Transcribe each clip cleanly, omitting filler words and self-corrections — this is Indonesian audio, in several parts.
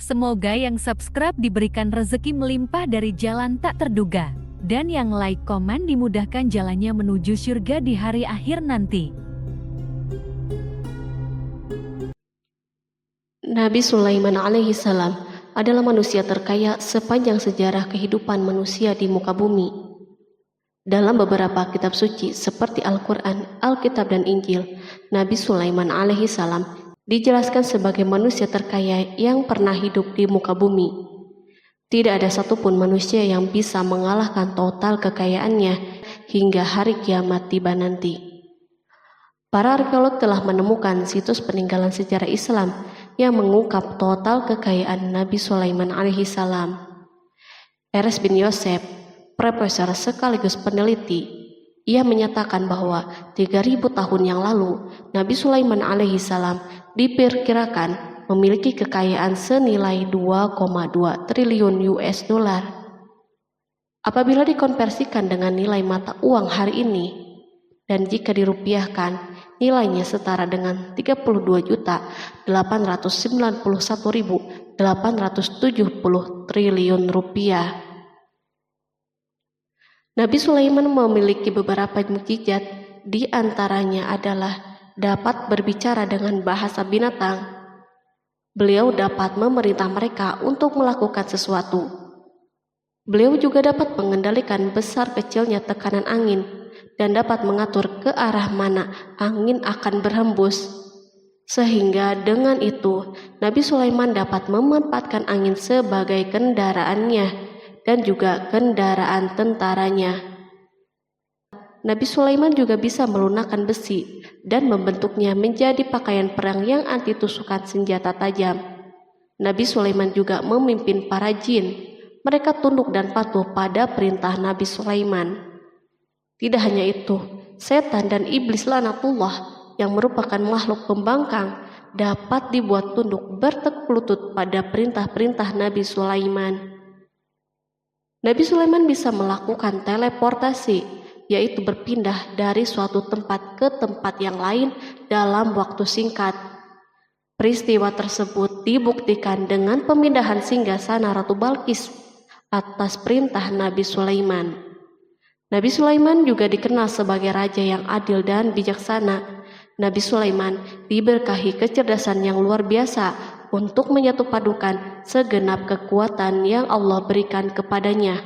Semoga yang subscribe diberikan rezeki melimpah dari jalan tak terduga. Dan yang like komen dimudahkan jalannya menuju surga di hari akhir nanti. Nabi Sulaiman alaihi salam adalah manusia terkaya sepanjang sejarah kehidupan manusia di muka bumi. Dalam beberapa kitab suci seperti Al-Quran, Alkitab, dan Injil, Nabi Sulaiman alaihi salam dijelaskan sebagai manusia terkaya yang pernah hidup di muka bumi. Tidak ada satupun manusia yang bisa mengalahkan total kekayaannya hingga hari kiamat tiba nanti. Para arkeolog telah menemukan situs peninggalan sejarah Islam yang mengungkap total kekayaan Nabi Sulaiman alaihi salam. Eres bin Yosef, profesor sekaligus peneliti, ia menyatakan bahwa 3000 tahun yang lalu Nabi Sulaiman alaihi salam diperkirakan memiliki kekayaan senilai 2,2 triliun US dollar. Apabila dikonversikan dengan nilai mata uang hari ini, dan jika dirupiahkan, nilainya setara dengan 32.891.870 triliun rupiah. Nabi Sulaiman memiliki beberapa mukjizat, di antaranya adalah dapat berbicara dengan bahasa binatang. Beliau dapat memerintah mereka untuk melakukan sesuatu. Beliau juga dapat mengendalikan besar kecilnya tekanan angin dan dapat mengatur ke arah mana angin akan berhembus. Sehingga dengan itu, Nabi Sulaiman dapat memanfaatkan angin sebagai kendaraannya dan juga kendaraan tentaranya. Nabi Sulaiman juga bisa melunakkan besi dan membentuknya menjadi pakaian perang yang anti tusukan senjata tajam. Nabi Sulaiman juga memimpin para jin. Mereka tunduk dan patuh pada perintah Nabi Sulaiman. Tidak hanya itu, setan dan iblis laknatullah yang merupakan makhluk pembangkang dapat dibuat tunduk bertekuk lutut pada perintah-perintah Nabi Sulaiman. Nabi Sulaiman bisa melakukan teleportasi, yaitu berpindah dari suatu tempat ke tempat yang lain dalam waktu singkat. Peristiwa tersebut dibuktikan dengan pemindahan singgasana Ratu Balqis atas perintah Nabi Sulaiman. Nabi Sulaiman juga dikenal sebagai raja yang adil dan bijaksana. Nabi Sulaiman diberkahi kecerdasan yang luar biasa untuk menyatupadukan segenap kekuatan yang Allah berikan kepadanya.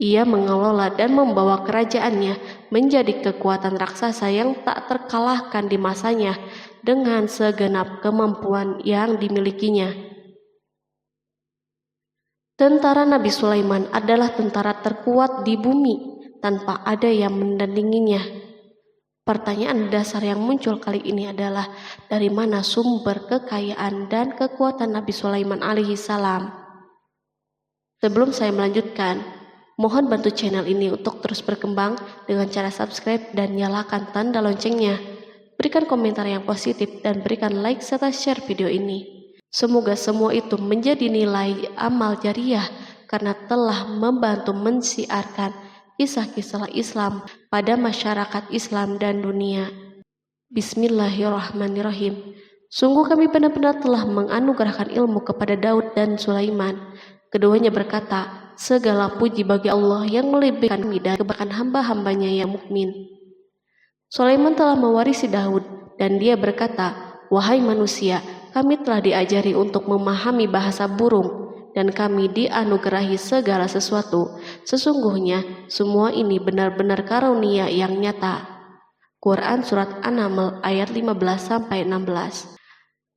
Ia mengelola dan membawa kerajaannya menjadi kekuatan raksasa yang tak terkalahkan di masanya dengan segenap kemampuan yang dimilikinya. Tentara Nabi Sulaiman adalah tentara terkuat di bumi tanpa ada yang menandinginya. Pertanyaan dasar yang muncul kali ini adalah dari mana sumber kekayaan dan kekuatan Nabi Sulaiman alaihi salam? Sebelum saya melanjutkan, mohon bantu channel ini untuk terus berkembang dengan cara subscribe dan nyalakan tanda loncengnya. Berikan komentar yang positif dan berikan like serta share video ini. Semoga semua itu menjadi nilai amal jariah karena telah membantu mensiarkan kisah-kisah Islam pada masyarakat Islam dan dunia. Bismillahirrahmanirrahim. Sungguh kami benar-benar telah menganugerahkan ilmu kepada Daud dan Sulaiman. Keduanya berkata, segala puji bagi Allah yang melebihkan kami dari kebanyakan hamba-hambanya yang mukmin. Sulaiman telah mewarisi Daud dan dia berkata, wahai manusia, kami telah diajari untuk memahami bahasa burung dan kami dianugerahi segala sesuatu. Sesungguhnya semua ini benar-benar karunia yang nyata. Quran Surat An-Naml ayat 15-16.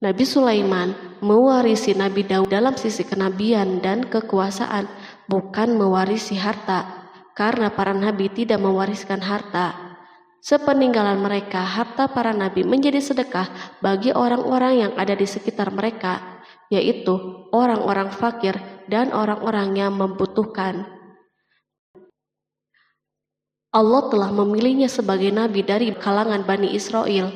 Nabi Sulaiman mewarisi Nabi Daud dalam sisi kenabian dan kekuasaan, bukan mewarisi harta, karena para nabi tidak mewariskan harta. Sepeninggalan mereka, harta para nabi menjadi sedekah bagi orang-orang yang ada di sekitar mereka, yaitu orang-orang fakir dan orang-orang yang membutuhkan. Allah telah memilihnya sebagai nabi dari kalangan Bani Israel.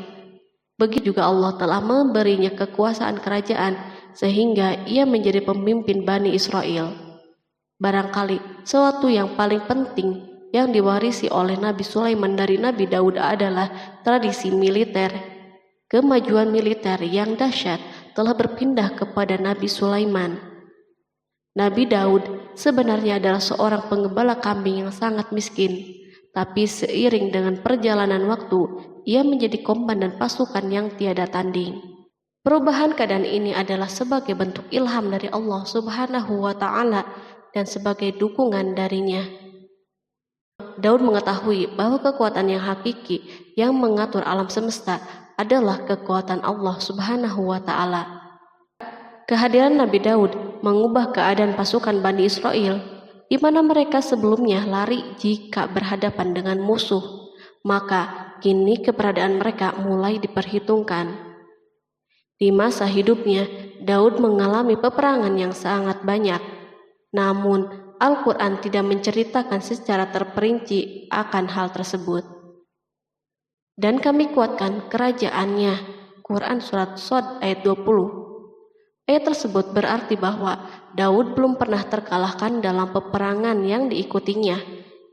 Begitu juga Allah telah memberinya kekuasaan kerajaan sehingga ia menjadi pemimpin Bani Israel. Barangkali sesuatu yang paling penting yang diwarisi oleh Nabi Sulaiman dari Nabi Daud adalah tradisi militer. Kemajuan militer yang dahsyat telah berpindah kepada Nabi Sulaiman. Nabi Daud sebenarnya adalah seorang penggembala kambing yang sangat miskin, tapi seiring dengan perjalanan waktu, ia menjadi komandan pasukan yang tiada tanding. Perubahan keadaan ini adalah sebagai bentuk ilham dari Allah Subhanahu wa Ta'ala dan sebagai dukungan darinya. Daud mengetahui bahwa kekuatan yang hakiki yang mengatur alam semesta adalah kekuatan Allah Subhanahu wa Ta'ala. Kehadiran Nabi Daud mengubah keadaan pasukan Bani Israel, di mana mereka sebelumnya lari jika berhadapan dengan musuh, maka kini keberadaan mereka mulai diperhitungkan. Di masa hidupnya, Daud mengalami peperangan yang sangat banyak, namun Al-Quran tidak menceritakan secara terperinci akan hal tersebut. Dan kami kuatkan kerajaannya. Quran Surat Shad ayat 20. Ayat tersebut berarti bahwa Daud belum pernah terkalahkan dalam peperangan yang diikutinya.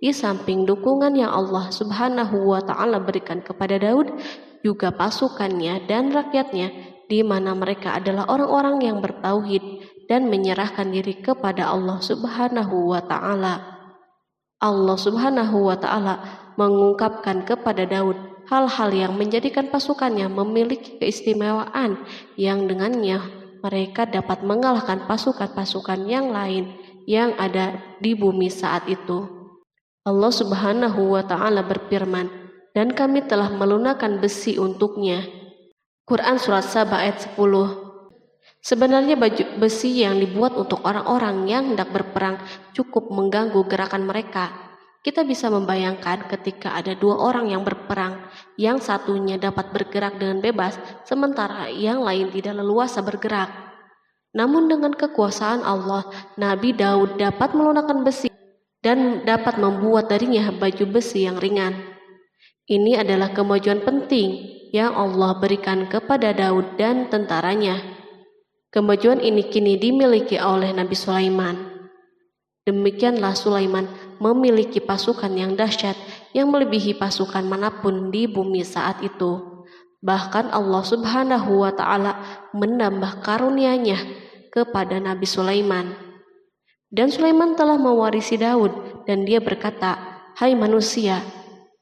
Di samping dukungan yang Allah Subhanahu wa Ta'ala berikan kepada Daud, juga pasukannya dan rakyatnya, di mana mereka adalah orang-orang yang bertauhid dan menyerahkan diri kepada Allah Subhanahu wa Ta'ala. Allah Subhanahu wa Ta'ala mengungkapkan kepada Daud hal-hal yang menjadikan pasukannya memiliki keistimewaan yang dengannya mereka dapat mengalahkan pasukan-pasukan yang lain yang ada di bumi saat itu. Allah Subhanahu wa Ta'ala berfirman, dan kami telah melunakkan besi untuknya. Quran Surat Saba ayat 10. Sebenarnya baju besi yang dibuat untuk orang-orang yang hendak berperang cukup mengganggu gerakan mereka. Kita bisa membayangkan ketika ada dua orang yang berperang, yang satunya dapat bergerak dengan bebas, sementara yang lain tidak leluasa bergerak. Namun dengan kekuasaan Allah, Nabi Daud dapat melunakkan besi dan dapat membuat darinya baju besi yang ringan. Ini adalah kemajuan penting yang Allah berikan kepada Daud dan tentaranya. Kemajuan ini kini dimiliki oleh Nabi Sulaiman. Demikianlah Sulaiman memiliki pasukan yang dahsyat yang melebihi pasukan manapun di bumi saat itu. Bahkan Allah Subhanahu wa Ta'ala menambah karunia-Nya kepada Nabi Sulaiman. Dan Sulaiman telah mewarisi Daud dan dia berkata, "Hai manusia,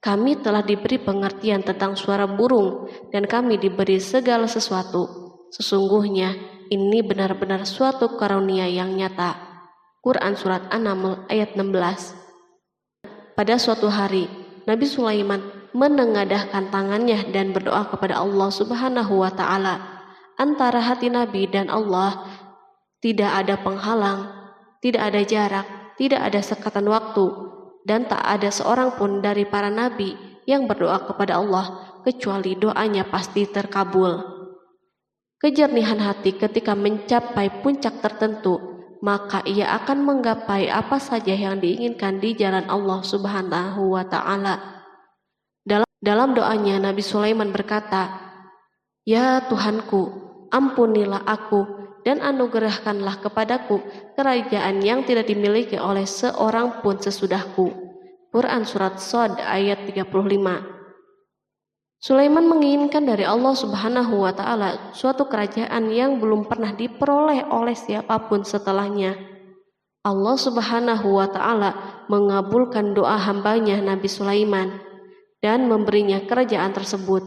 kami telah diberi pengertian tentang suara burung dan kami diberi segala sesuatu. Sesungguhnya ini benar-benar suatu karunia yang nyata." Quran Surat An-Naml ayat 16. Pada suatu hari, Nabi Sulaiman menengadahkan tangannya dan berdoa kepada Allah Subhanahu wa Ta'ala. Antara hati Nabi dan Allah tidak ada penghalang, tidak ada jarak, tidak ada sekatan waktu, dan tak ada seorang pun dari para nabi yang berdoa kepada Allah kecuali doanya pasti terkabul. Kejernihan hati ketika mencapai puncak tertentu, maka ia akan menggapai apa saja yang diinginkan di jalan Allah Subhanahu wa Ta'ala. Dalam doanya Nabi Sulaiman berkata, "Ya Tuhanku, ampunilah aku dan anugerahkanlah kepadaku kerajaan yang tidak dimiliki oleh seorang pun sesudahku." Quran Surat Shad ayat 35. Sulaiman menginginkan dari Allah Subhanahu wa Ta'ala suatu kerajaan yang belum pernah diperoleh oleh siapapun setelahnya. Allah Subhanahu wa Ta'ala mengabulkan doa hambanya Nabi Sulaiman dan memberinya kerajaan tersebut.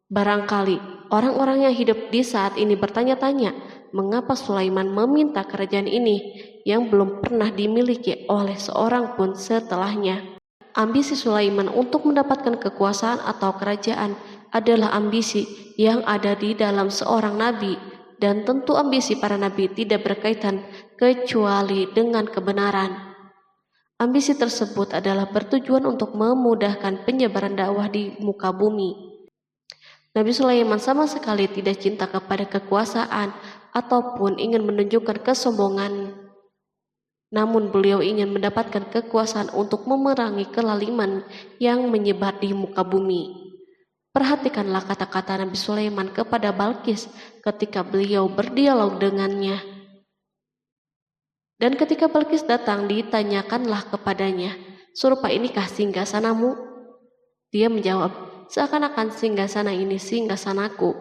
Barangkali orang-orang yang hidup di saat ini bertanya-tanya, mengapa Sulaiman meminta kerajaan ini yang belum pernah dimiliki oleh seorang pun setelahnya. Ambisi Sulaiman untuk mendapatkan kekuasaan atau kerajaan adalah ambisi yang ada di dalam seorang nabi, dan tentu ambisi para nabi tidak berkaitan kecuali dengan kebenaran. Ambisi tersebut adalah bertujuan untuk memudahkan penyebaran dakwah di muka bumi. Nabi Sulaiman sama sekali tidak cinta kepada kekuasaan ataupun ingin menunjukkan kesombongan. Namun beliau ingin mendapatkan kekuasaan untuk memerangi kelaliman yang menyebar di muka bumi. Perhatikanlah kata-kata Nabi Sulaiman kepada Balqis ketika beliau berdialog dengannya. Dan ketika Balqis datang, ditanyakanlah kepadanya, "Serupa inikah singgasanamu?" Dia menjawab, "Seakan-akan singgasana ini singgasanaku,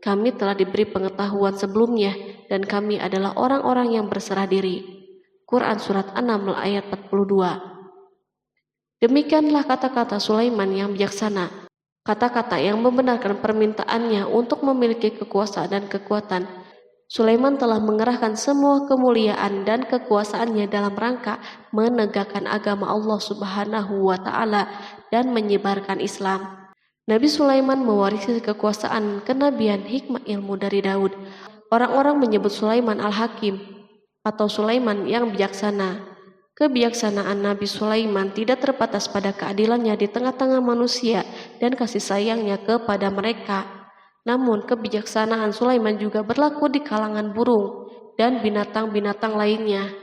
kami telah diberi pengetahuan sebelumnya dan kami adalah orang-orang yang berserah diri. Quran Surat An-Naml ayat 42. Demikianlah kata-kata Sulaiman yang bijaksana, kata-kata yang membenarkan permintaannya untuk memiliki kekuasaan dan kekuatan. Sulaiman telah mengerahkan semua kemuliaan dan kekuasaannya dalam rangka menegakkan agama Allah Subhanahu wa Ta'ala dan menyebarkan Islam. Nabi Sulaiman mewarisi kekuasaan, kenabian, hikmah ilmu dari Daud. Orang-orang menyebut Sulaiman Al-Hakim atau Sulaiman yang bijaksana. Kebijaksanaan Nabi Sulaiman tidak terbatas pada keadilannya di tengah-tengah manusia dan kasih sayangnya kepada mereka. Namun kebijaksanaan Sulaiman juga berlaku di kalangan burung dan binatang-binatang lainnya.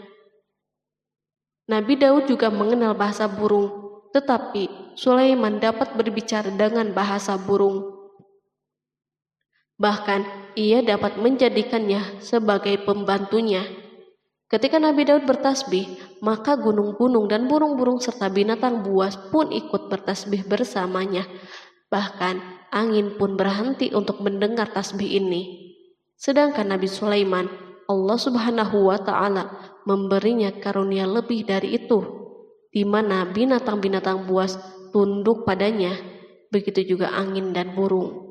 Nabi Daud juga mengenal bahasa burung, tetapi Sulaiman dapat berbicara dengan bahasa burung. Bahkan ia dapat menjadikannya sebagai pembantunya. Ketika Nabi Daud bertasbih, maka gunung-gunung dan burung-burung serta binatang buas pun ikut bertasbih bersamanya. Bahkan angin pun berhenti untuk mendengar tasbih ini. Sedangkan Nabi Sulaiman, Allah Subhanahu wa Ta'ala memberinya karunia lebih dari itu, di mana binatang-binatang buas tunduk padanya, begitu juga angin dan burung.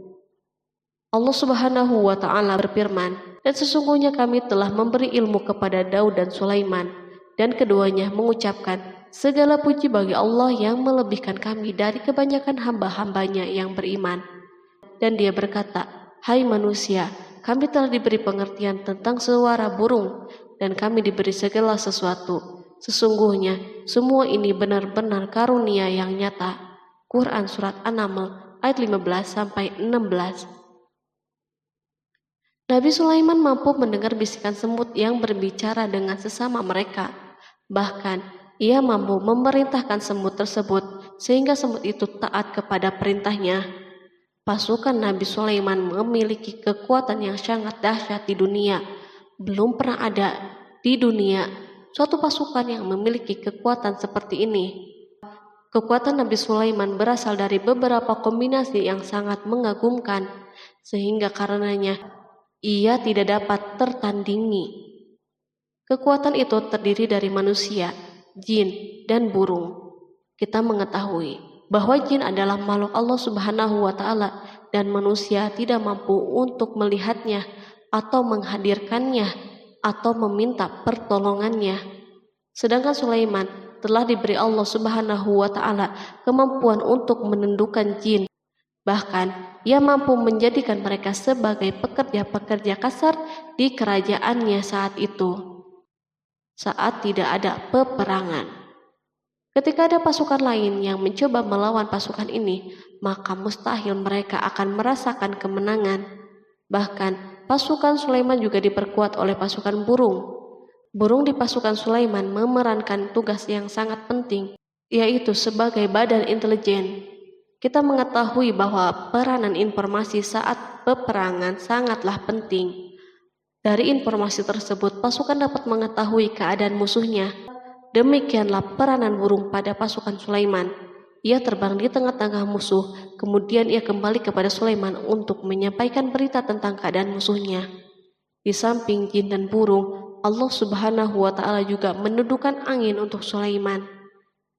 Allah Subhanahu wa Ta'ala berfirman, dan sesungguhnya kami telah memberi ilmu kepada Daud dan Sulaiman, dan keduanya mengucapkan, segala puji bagi Allah yang melebihkan kami dari kebanyakan hamba-hambanya yang beriman. Dan dia berkata, hai manusia, kami telah diberi pengertian tentang suara burung, dan kami diberi segala sesuatu. Sesungguhnya semua ini benar-benar karunia yang nyata. Quran Surat An-Naml ayat 15-16. Nabi Sulaiman mampu mendengar bisikan semut yang berbicara dengan sesama mereka. Bahkan ia mampu memerintahkan semut tersebut sehingga semut itu taat kepada perintahnya. Pasukan Nabi Sulaiman memiliki kekuatan yang sangat dahsyat di dunia. Belum pernah ada di dunia suatu pasukan yang memiliki kekuatan seperti ini. Kekuatan Nabi Sulaiman berasal dari beberapa kombinasi yang sangat mengagumkan, sehingga karenanya ia tidak dapat tertandingi. Kekuatan itu terdiri dari manusia, jin, dan burung. Kita mengetahui bahwa jin adalah makhluk Allah Subhanahu wa Ta'ala dan manusia tidak mampu untuk melihatnya atau menghadirkannya atau meminta pertolongannya. Sedangkan Sulaiman telah diberi Allah Subhanahu wa Ta'ala kemampuan untuk menundukkan jin. Bahkan ia mampu menjadikan mereka sebagai pekerja-pekerja kasar di kerajaannya saat itu, saat tidak ada peperangan. Ketika ada pasukan lain yang mencoba melawan pasukan ini, maka mustahil mereka akan merasakan kemenangan. Bahkan pasukan Sulaiman juga diperkuat oleh pasukan burung. Burung di pasukan Sulaiman memerankan tugas yang sangat penting, yaitu sebagai badan intelijen. Kita mengetahui bahwa peranan informasi saat peperangan sangatlah penting. Dari informasi tersebut, pasukan dapat mengetahui keadaan musuhnya. Demikianlah peranan burung pada pasukan Sulaiman. Ia terbang di tengah-tengah musuh, kemudian ia kembali kepada Sulaiman untuk menyampaikan berita tentang keadaan musuhnya. Di samping jin dan burung, Allah Subhanahu wa Ta'ala juga menundukkan angin untuk Sulaiman.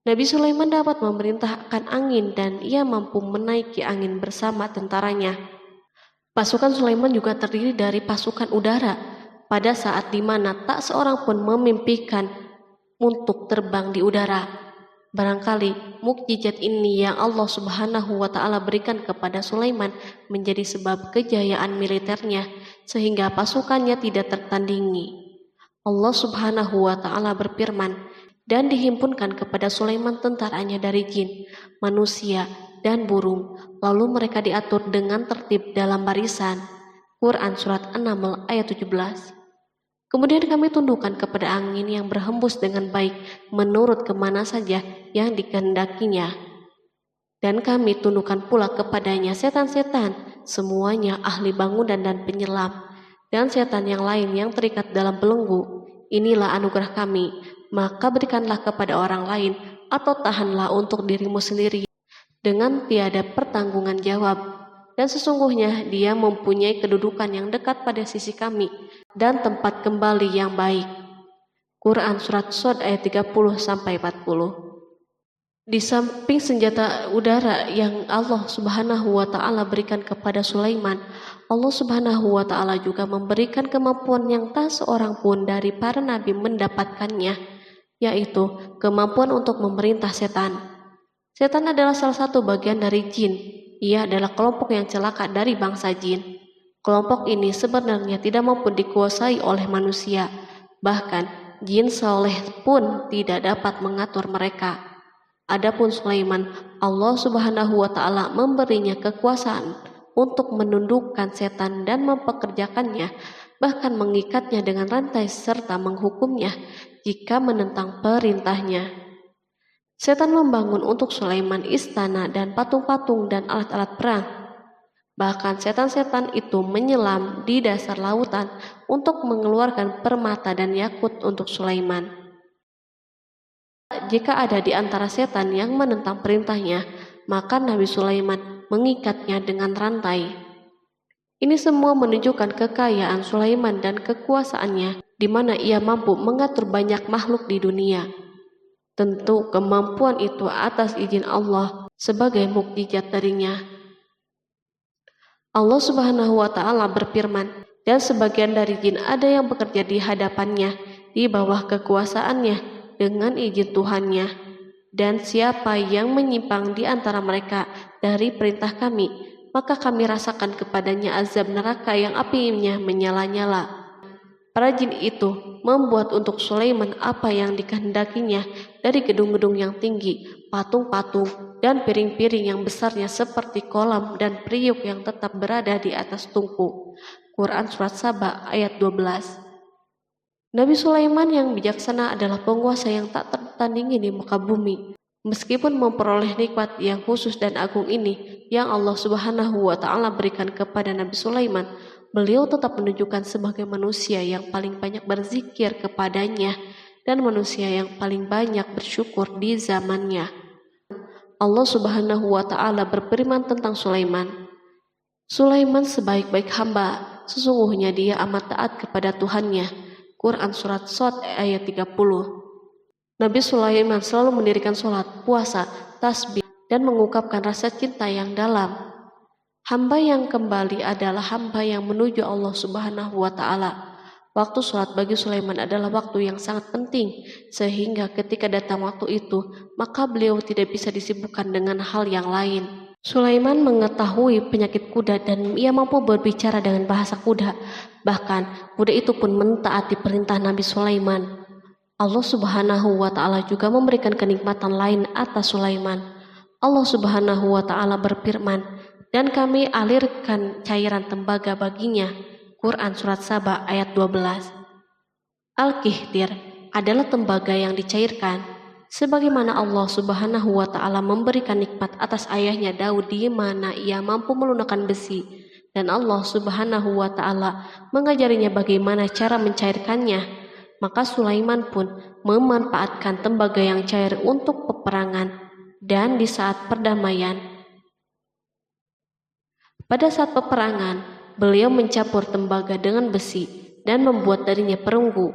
Nabi Sulaiman dapat memerintahkan angin dan ia mampu menaiki angin bersama tentaranya. Pasukan Sulaiman juga terdiri dari pasukan udara pada saat di mana tak seorang pun memimpikan untuk terbang di udara. Barangkali mukjizat ini yang Allah Subhanahu wa Ta'ala berikan kepada Sulaiman menjadi sebab kejayaan militernya sehingga pasukannya tidak tertandingi. Allah Subhanahu wa Ta'ala berfirman, dan dihimpunkan kepada Sulaiman tentaranya dari jin, manusia, dan burung, lalu mereka diatur dengan tertib dalam barisan. Quran Surat An-Naml ayat 17. Kemudian kami tundukkan kepada angin yang berhembus dengan baik menurut kemana saja yang dikehendakinya. Dan kami tundukkan pula kepadanya setan-setan, semuanya ahli bangunan dan penyelam, dan setan yang lain yang terikat dalam belenggu. Inilah anugerah kami, maka berikanlah kepada orang lain atau tahanlah untuk dirimu sendiri dengan tiada pertanggungan jawab. dan sesungguhnya dia mempunyai kedudukan yang dekat pada sisi kami dan tempat kembali yang baik. Quran Surat Shad ayat 30-40. Di samping senjata udara yang Allah Subhanahu wa Ta'ala berikan kepada Sulaiman, Allah Subhanahu wa Ta'ala juga memberikan kemampuan yang tak seorang pun dari para nabi mendapatkannya, yaitu kemampuan untuk memerintah setan. Setan adalah salah satu bagian dari jin. Ia adalah kelompok yang celaka dari bangsa jin. Kelompok ini sebenarnya tidak mampu dikuasai oleh manusia. Bahkan jin soleh pun tidak dapat mengatur mereka. Adapun Sulaiman, Allah Subhanahu wa Ta'ala memberinya kekuasaan untuk menundukkan setan dan mempekerjakannya, bahkan mengikatnya dengan rantai serta menghukumnya jika menentang perintahnya. Setan membangun untuk Sulaiman istana dan patung-patung dan alat-alat perang. Bahkan setan-setan itu menyelam di dasar lautan untuk mengeluarkan permata dan yakut untuk Sulaiman. Jika ada di antara setan yang menentang perintahnya, maka Nabi Sulaiman mengikatnya dengan rantai. Ini semua menunjukkan kekayaan Sulaiman dan kekuasaannya, di mana ia mampu mengatur banyak makhluk di dunia. Tentu kemampuan itu atas izin Allah sebagai mukjizat darinya. Allah Subhanahu wa Ta'ala berfirman, dan sebagian dari jin ada yang bekerja di hadapannya di bawah kekuasaannya dengan izin Tuhannya, dan siapa yang menyimpang di antara mereka dari perintah kami, maka kami rasakan kepadanya azab neraka yang apinya menyala-nyala. Para jin itu membuat untuk Sulaiman apa yang dikehendakinya dari gedung-gedung yang tinggi, patung-patung, dan piring-piring yang besarnya seperti kolam dan periuk yang tetap berada di atas tungku. Quran Surat Saba ayat 12. Nabi Sulaiman yang bijaksana adalah penguasa yang tak tertandingi di muka bumi. Meskipun memperoleh nikmat yang khusus dan agung ini yang Allah Subhanahu wa Ta'ala berikan kepada Nabi Sulaiman, beliau tetap menunjukkan sebagai manusia yang paling banyak berzikir kepadanya dan manusia yang paling banyak bersyukur di zamannya. Allah Subhanahu wa Ta'ala berfirman tentang Sulaiman, Sulaiman sebaik-baik hamba, sesungguhnya dia amat taat kepada Tuhannya. Quran Surat Shad ayat 30. Nabi Sulaiman selalu mendirikan sholat, puasa, tasbih, dan mengungkapkan rasa cinta yang dalam. Hamba yang kembali adalah hamba yang menuju Allah Subhanahu wa Ta'ala. Waktu sholat bagi Sulaiman adalah waktu yang sangat penting, sehingga ketika datang waktu itu, maka beliau tidak bisa disibukkan dengan hal yang lain. Sulaiman mengetahui penyakit kuda dan ia mampu berbicara dengan bahasa kuda. Bahkan kuda itu pun mentaati perintah Nabi Sulaiman. Allah Subhanahu wa Ta'ala juga memberikan kenikmatan lain atas Sulaiman. Allah Subhanahu wa Ta'ala berfirman, dan kami alirkan cairan tembaga baginya. Quran Surat Saba ayat 12. Al-Kihtir adalah tembaga yang dicairkan. Sebagaimana Allah Subhanahu wa Ta'ala memberikan nikmat atas ayahnya Daud di mana ia mampu melunakkan besi, dan Allah Subhanahu wa Ta'ala mengajarinya bagaimana cara mencairkannya, maka Sulaiman pun memanfaatkan tembaga yang cair untuk peperangan dan di saat perdamaian. Pada saat peperangan, beliau mencampur tembaga dengan besi dan membuat darinya perunggu.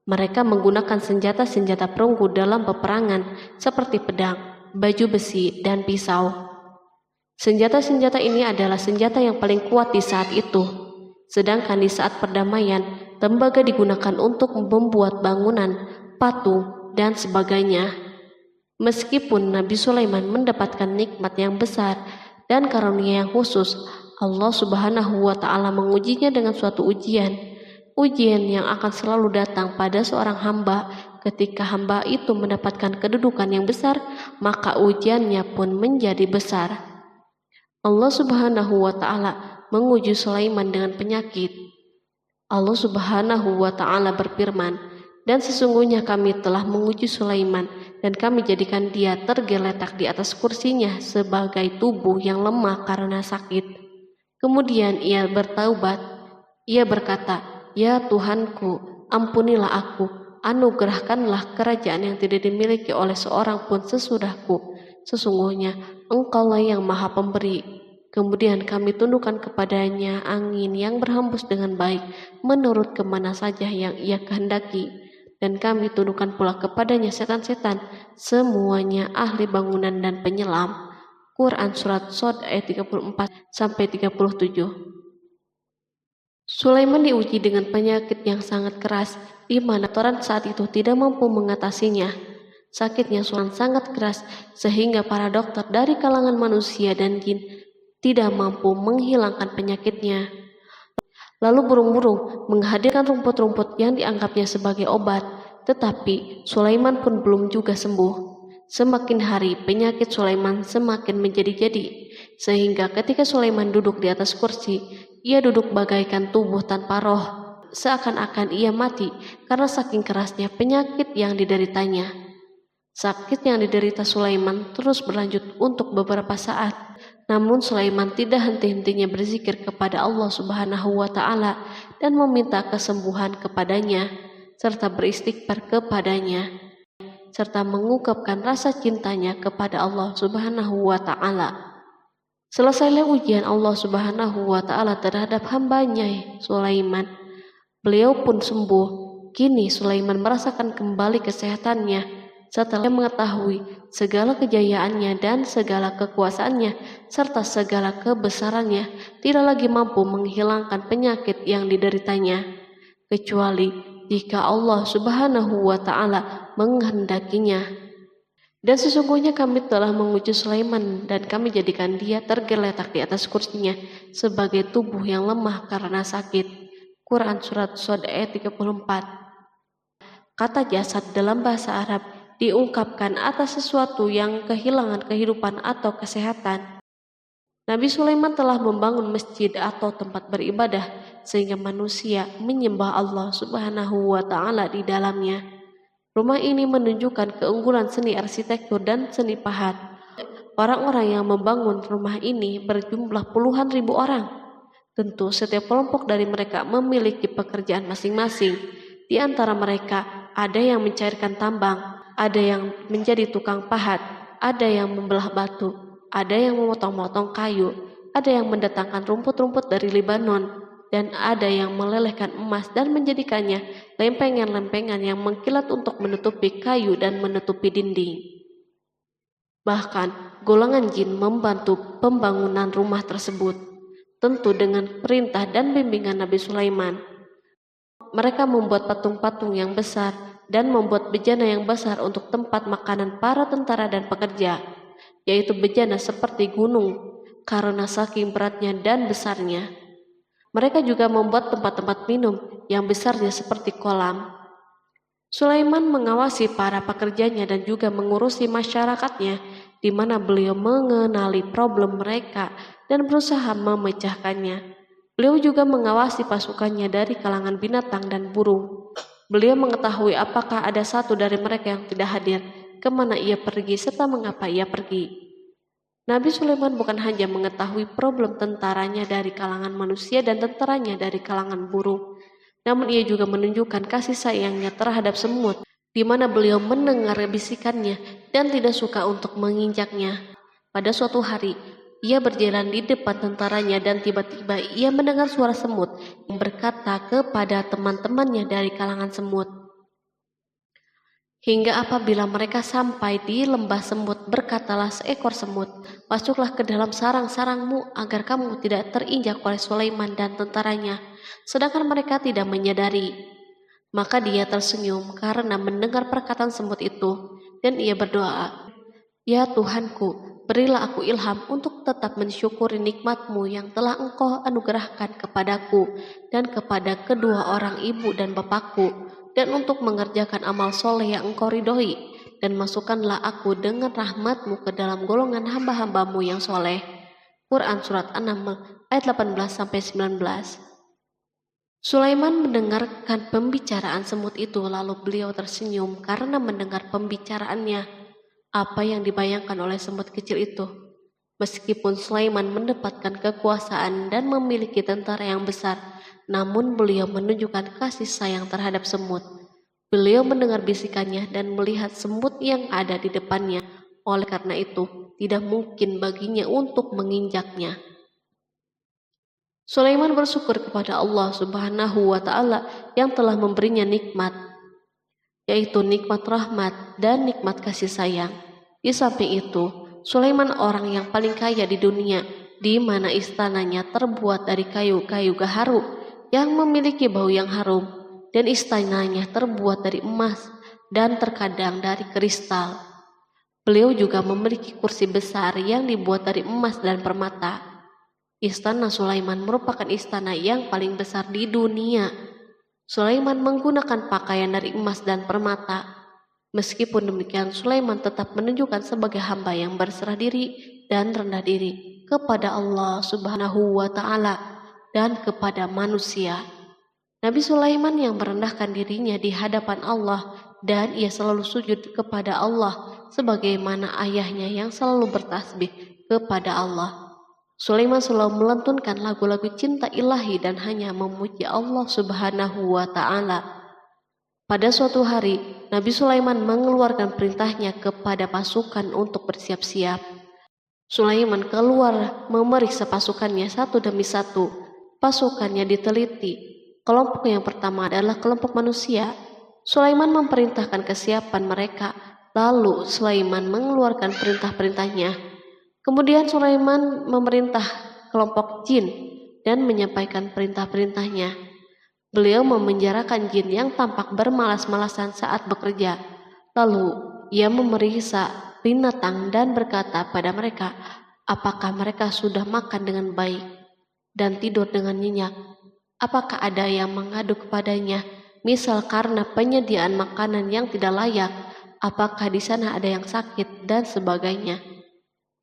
Mereka menggunakan senjata-senjata perunggu dalam peperangan seperti pedang, baju besi, dan pisau. Senjata-senjata ini adalah senjata yang paling kuat di saat itu. Sedangkan di saat perdamaian, tembaga digunakan untuk membuat bangunan, patung, dan sebagainya. Meskipun Nabi Sulaiman mendapatkan nikmat yang besar dan karunia yang khusus, Allah Subhanahu wa Ta'ala mengujinya dengan suatu ujian yang akan selalu datang pada seorang hamba. Ketika hamba itu mendapatkan kedudukan yang besar, maka ujiannya pun menjadi besar. Allah Subhanahu wa Ta'ala menguji Sulaiman dengan penyakit. Allah Subhanahu wa Ta'ala berfirman, dan sesungguhnya kami telah menguji Sulaiman dan kami jadikan dia tergeletak di atas kursinya sebagai tubuh yang lemah karena sakit. Kemudian ia bertaubat. Ia berkata, Ya Tuhanku, ampunilah aku, anugerahkanlah kerajaan yang tidak dimiliki oleh seorang pun sesudahku. Sesungguhnya Engkaulah yang Maha Pemberi. Kemudian kami tundukkan kepadanya angin yang berhembus dengan baik menurut kemana saja yang ia kehendaki. Dan kami tundukkan pula kepadanya setan-setan, semuanya ahli bangunan dan penyelam. Quran Surat Shod ayat 34-37. Sulaiman diuji dengan penyakit yang sangat keras, di mana Toran saat itu tidak mampu mengatasinya. Sakitnya Sulaiman sangat keras, sehingga para dokter dari kalangan manusia dan jin tidak mampu menghilangkan penyakitnya. Lalu burung-burung menghadirkan rumput-rumput yang dianggapnya sebagai obat, tetapi Sulaiman pun belum juga sembuh. Semakin hari penyakit Sulaiman semakin menjadi-jadi, sehingga ketika Sulaiman duduk di atas kursi, ia duduk bagaikan tubuh tanpa roh, seakan-akan ia mati karena saking kerasnya penyakit yang dideritanya. Sakit yang diderita Sulaiman terus berlanjut untuk beberapa saat. Namun Sulaiman tidak henti-hentinya berzikir kepada Allah Subhanahu wa Ta'ala dan meminta kesembuhan kepadanya, serta beristighfar kepadanya, serta mengungkapkan rasa cintanya kepada Allah Subhanahu wa Ta'ala. Selesailah ujian Allah Subhanahu wa Ta'ala terhadap hambanya Sulaiman. Beliau pun sembuh. Kini Sulaiman merasakan kembali kesehatannya setelah mengetahui segala kejayaannya dan segala kekuasaannya serta segala kebesarannya tidak lagi mampu menghilangkan penyakit yang dideritanya, kecuali jika Allah Subhanahu wa Ta'ala menghendakinya. Dan sesungguhnya kami telah menguji Sulaiman dan kami jadikan dia tergeletak di atas kursinya sebagai tubuh yang lemah karena sakit. Quran Surat Shod ayat 34. Kata jasad dalam bahasa Arab diungkapkan atas sesuatu yang kehilangan kehidupan atau kesehatan. Nabi Sulaiman telah membangun masjid atau tempat beribadah sehingga manusia menyembah Allah Subhanahu wa Ta'ala di dalamnya. Rumah ini menunjukkan keunggulan seni arsitektur dan seni pahat. Orang-orang yang membangun rumah ini berjumlah puluhan ribu orang. Tentu setiap kelompok dari mereka memiliki pekerjaan masing-masing. Di antara mereka ada yang mencairkan tambang, ada yang menjadi tukang pahat, ada yang membelah batu, ada yang memotong-motong kayu, ada yang mendatangkan rumput-rumput dari Libanon, dan ada yang melelehkan emas dan menjadikannya lempengan-lempengan yang mengkilat untuk menutupi kayu dan menutupi dinding. Bahkan golongan jin membantu pembangunan rumah tersebut, tentu dengan perintah dan bimbingan Nabi Sulaiman. Mereka membuat patung-patung yang besar dan membuat bejana yang besar untuk tempat makanan para tentara dan pekerja, yaitu bejana seperti gunung karena saking beratnya dan besarnya. Mereka juga membuat tempat-tempat minum yang besarnya seperti kolam. Sulaiman mengawasi para pekerjanya dan juga mengurusi masyarakatnya, di mana beliau mengenali problem mereka dan berusaha memecahkannya. Beliau juga mengawasi pasukannya dari kalangan binatang dan burung. Beliau mengetahui apakah ada satu dari mereka yang tidak hadir, kemana ia pergi, serta mengapa ia pergi. Nabi Sulaiman bukan hanya mengetahui problem tentaranya dari kalangan manusia dan tentaranya dari kalangan burung, namun ia juga menunjukkan kasih sayangnya terhadap semut, di mana beliau mendengar bisikannya dan tidak suka untuk menginjaknya. Pada suatu hari, ia berjalan di depan tentaranya dan tiba-tiba ia mendengar suara semut yang berkata kepada teman-temannya dari kalangan semut. Hingga apabila mereka sampai di lembah semut, berkatalah seekor semut, "Masuklah ke dalam sarang-sarangmu agar kamu tidak terinjak oleh Sulaiman dan tentaranya." Sedangkan mereka tidak menyadari. Maka dia tersenyum karena mendengar perkataan semut itu, dan ia berdoa, "Ya Tuhanku, berilah aku ilham untuk tetap mensyukuri nikmat-Mu yang telah Engkau anugerahkan kepadaku dan kepada kedua orang ibu dan bapakku, dan untuk mengerjakan amal soleh yang Engkau ridhoi, dan masukkanlah aku dengan rahmat-Mu ke dalam golongan hamba-hamba-Mu yang soleh." Quran Surat An-Naml ayat 18-19. Sulaiman mendengarkan pembicaraan semut itu, lalu beliau tersenyum karena mendengar pembicaraannya. Apa yang dibayangkan oleh semut kecil itu? Meskipun Sulaiman mendapatkan kekuasaan dan memiliki tentara yang besar, namun beliau menunjukkan kasih sayang terhadap semut. Beliau mendengar bisikannya dan melihat semut yang ada di depannya. Oleh karena itu, tidak mungkin baginya untuk menginjaknya. Sulaiman bersyukur kepada Allah Subhanahu wa Ta'ala yang telah memberinya nikmat, yaitu nikmat rahmat dan nikmat kasih sayang. Di samping itu, Sulaiman orang yang paling kaya di dunia, di mana istananya terbuat dari kayu-kayu gaharu yang memiliki bau yang harum, dan istananya terbuat dari emas dan terkadang dari kristal. Beliau juga memiliki kursi besar yang dibuat dari emas dan permata. Istana Sulaiman merupakan istana yang paling besar di dunia. Sulaiman menggunakan pakaian dari emas dan permata. Meskipun demikian, Sulaiman tetap menunjukkan sebagai hamba yang berserah diri dan rendah diri kepada Allah Subhanahu wa Ta'ala dan kepada manusia. Nabi Sulaiman yang merendahkan dirinya di hadapan Allah, dan ia selalu sujud kepada Allah sebagaimana ayahnya yang selalu bertasbih kepada Allah. Sulaiman selalu melantunkan lagu-lagu cinta ilahi dan hanya memuji Allah Subhanahu wa Ta'ala. Pada suatu hari, Nabi Sulaiman mengeluarkan perintahnya kepada pasukan untuk bersiap-siap. Sulaiman keluar memeriksa pasukannya satu demi satu. Pasukannya diteliti. Kelompok yang pertama adalah kelompok manusia. Sulaiman memerintahkan kesiapan mereka, lalu Sulaiman mengeluarkan perintah-perintahnya. Kemudian Sulaiman memerintah kelompok jin dan menyampaikan perintah-perintahnya. Beliau memenjarakan jin yang tampak bermalas-malasan saat bekerja. Lalu ia memeriksa binatang dan berkata pada mereka, apakah mereka sudah makan dengan baik dan tidur dengan nyenyak? Apakah ada yang mengadu kepadanya, misal karena penyediaan makanan yang tidak layak? Apakah di sana ada yang sakit dan sebagainya?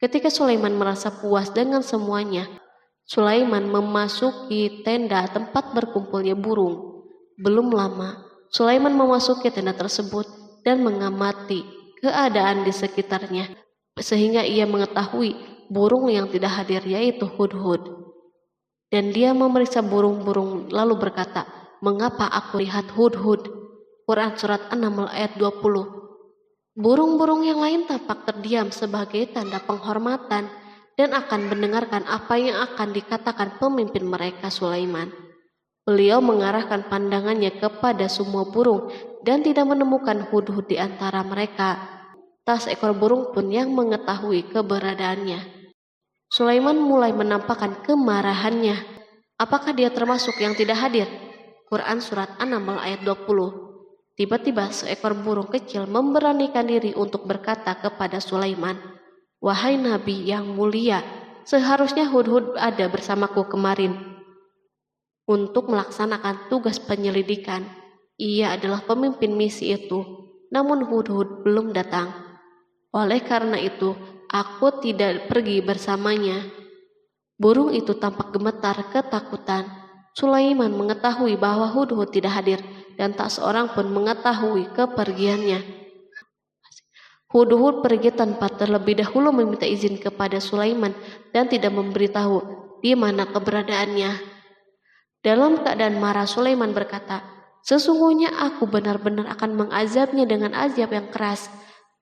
Ketika Sulaiman merasa puas dengan semuanya, Sulaiman memasuki tenda tempat berkumpulnya burung. Belum lama, Sulaiman memasuki tenda tersebut dan mengamati keadaan di sekitarnya, sehingga ia mengetahui burung yang tidak hadir yaitu hudhud. Dan dia memeriksa burung-burung lalu berkata, mengapa aku lihat hudhud? Quran Surat An-Naml ayat 20. Burung-burung yang lain tampak terdiam sebagai tanda penghormatan dan akan mendengarkan apa yang akan dikatakan pemimpin mereka Sulaiman. Beliau mengarahkan pandangannya kepada semua burung dan tidak menemukan hudhud di antara mereka. Tak seekor burung pun yang mengetahui keberadaannya. Sulaiman mulai menampakkan kemarahannya. Apakah dia termasuk yang tidak hadir? Quran Surat An-Naml ayat 20. Tiba-tiba seekor burung kecil memberanikan diri untuk berkata kepada Sulaiman, wahai Nabi yang mulia, seharusnya hudhud ada bersamaku kemarin untuk melaksanakan tugas penyelidikan. Ia adalah pemimpin misi itu, namun hudhud belum datang. Oleh karena itu, aku tidak pergi bersamanya. Burung itu tampak gemetar ketakutan. Sulaiman mengetahui bahwa hudhud tidak hadir dan tak seorang pun mengetahui kepergiannya. Hudhud pergi tanpa terlebih dahulu meminta izin kepada Sulaiman dan tidak memberitahu di mana keberadaannya. Dalam keadaan marah, Sulaiman berkata, sesungguhnya aku benar-benar akan mengazabnya dengan azab yang keras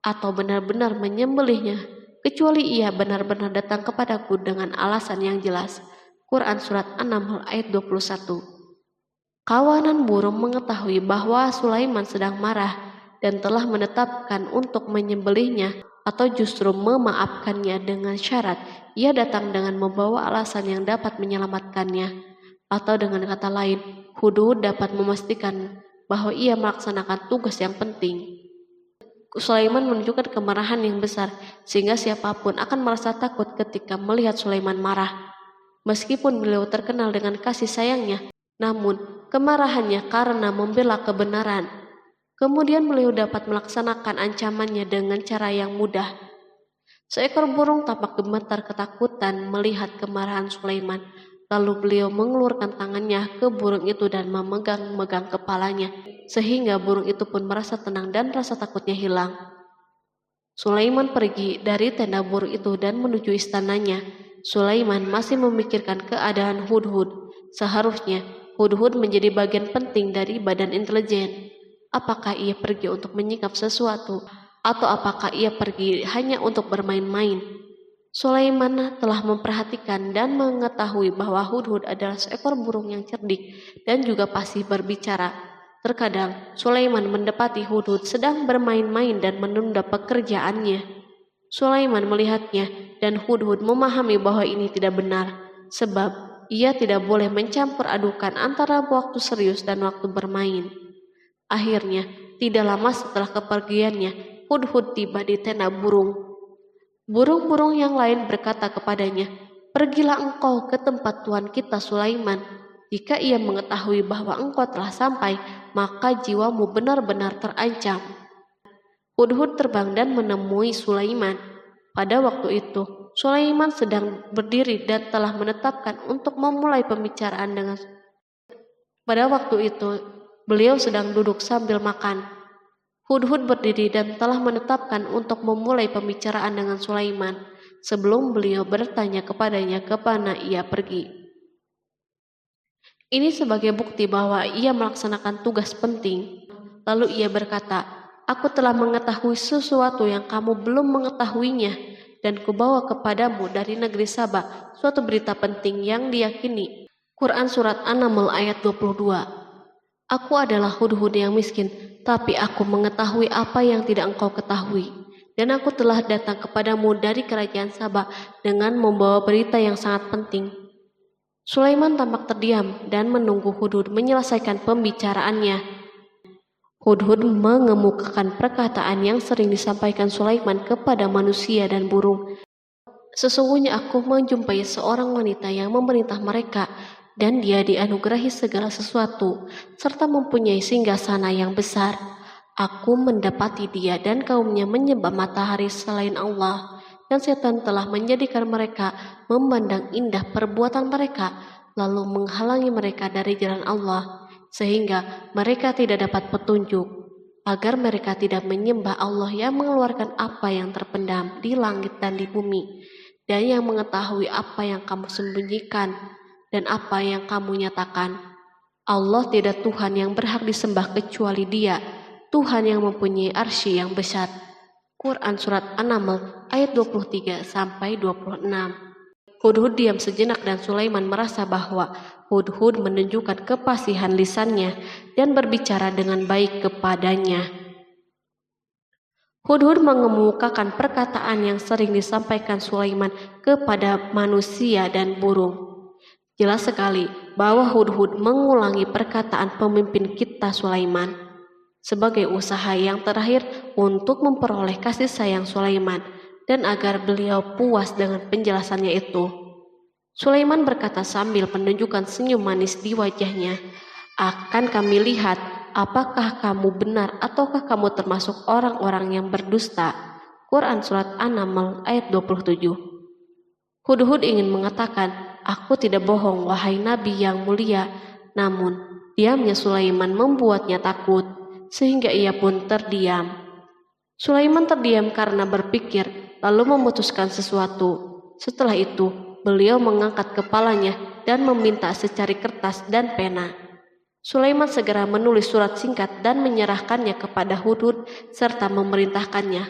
atau benar-benar menyembelihnya, kecuali ia benar-benar datang kepadaku dengan alasan yang jelas. Quran Surat An-Naml ayat 21. Kawanan burung mengetahui bahwa Sulaiman sedang marah dan telah menetapkan untuk menyembelihnya atau justru memaafkannya dengan syarat ia datang dengan membawa alasan yang dapat menyelamatkannya. Atau dengan kata lain, hudhud dapat memastikan bahwa ia melaksanakan tugas yang penting. Sulaiman menunjukkan kemarahan yang besar sehingga siapapun akan merasa takut ketika melihat Sulaiman marah. Meskipun beliau terkenal dengan kasih sayangnya, namun kemarahannya karena membela kebenaran. Kemudian beliau dapat melaksanakan ancamannya dengan cara yang mudah. Seekor burung tampak gemetar ketakutan melihat kemarahan Sulaiman. Lalu beliau mengeluarkan tangannya ke burung itu dan memegang-megang kepalanya, sehingga burung itu pun merasa tenang dan rasa takutnya hilang. Sulaiman pergi dari tenda burung itu dan menuju istananya. Sulaiman masih memikirkan keadaan hudhud. Seharusnya hudhud menjadi bagian penting dari badan intelijen. Apakah ia pergi untuk menyingkap sesuatu, atau apakah ia pergi hanya untuk bermain-main? Sulaiman telah memperhatikan dan mengetahui bahwa Hudhud adalah seekor burung yang cerdik dan juga fasih berbicara. Terkadang Sulaiman mendapati Hudhud sedang bermain-main dan menunda pekerjaannya. Sulaiman melihatnya dan Hudhud memahami bahwa ini tidak benar, sebab ia tidak boleh mencampur adukan antara waktu serius dan waktu bermain. Akhirnya, tidak lama setelah kepergiannya, Hudhud tiba di tenda burung. Burung-burung yang lain berkata kepadanya, "Pergilah engkau ke tempat tuan kita Sulaiman. Jika ia mengetahui bahwa engkau telah sampai, maka jiwamu benar-benar terancam." Hudhud terbang dan menemui Sulaiman. Pada waktu itu, Sulaiman sedang berdiri dan telah menetapkan untuk memulai pembicaraan dengan. Pada waktu itu, beliau sedang duduk sambil makan. Hudhud berdiri dan telah menetapkan untuk memulai pembicaraan dengan Sulaiman sebelum beliau bertanya kepadanya kemana ia pergi. Ini sebagai bukti bahwa ia melaksanakan tugas penting. Lalu ia berkata, "Aku telah mengetahui sesuatu yang kamu belum mengetahuinya, dan kubawa kepadamu dari negeri Saba suatu berita penting yang diyakini." Quran Surat An-Naml ayat 22. Aku adalah Hudhud yang miskin, tapi aku mengetahui apa yang tidak engkau ketahui. Dan aku telah datang kepadamu dari kerajaan Saba dengan membawa berita yang sangat penting. Sulaiman tampak terdiam dan menunggu Hudhud menyelesaikan pembicaraannya. Hudhud mengemukakan perkataan yang sering disampaikan Sulaiman kepada manusia dan burung. Sesungguhnya aku menjumpai seorang wanita yang memerintah mereka, dan dia dianugerahi segala sesuatu, serta mempunyai singgasana yang besar. Aku mendapati dia dan kaumnya menyembah matahari selain Allah, dan setan telah menjadikan mereka memandang indah perbuatan mereka, lalu menghalangi mereka dari jalan Allah, sehingga mereka tidak dapat petunjuk, agar mereka tidak menyembah Allah yang mengeluarkan apa yang terpendam di langit dan di bumi, dan yang mengetahui apa yang kamu sembunyikan dan apa yang kamu nyatakan. Allah tidak Tuhan yang berhak disembah kecuali Dia, Tuhan yang mempunyai arsy yang besar. Quran Surat An-Naml ayat 23-26. Hudhud diam sejenak dan Sulaiman merasa bahwa Hudhud menunjukkan kefasihan lisannya dan berbicara dengan baik kepadanya. Hudhud mengemukakan perkataan yang sering disampaikan Sulaiman kepada manusia dan burung. Jelas sekali bahwa Hudhud mengulangi perkataan pemimpin kita Sulaiman sebagai usaha yang terakhir untuk memperoleh kasih sayang Sulaiman dan agar beliau puas dengan penjelasannya itu. Sulaiman berkata sambil menunjukkan senyum manis di wajahnya, "Akan kami lihat apakah kamu benar ataukah kamu termasuk orang-orang yang berdusta." Quran Surat An-Naml ayat 27. Hudhud ingin mengatakan, "Aku tidak bohong, wahai Nabi yang mulia." Namun, diamnya Sulaiman membuatnya takut, sehingga ia pun terdiam. Sulaiman terdiam karena berpikir, lalu memutuskan sesuatu. Setelah itu, beliau mengangkat kepalanya dan meminta secari kertas dan pena. Sulaiman segera menulis surat singkat dan menyerahkannya kepada Hudhud serta memerintahkannya,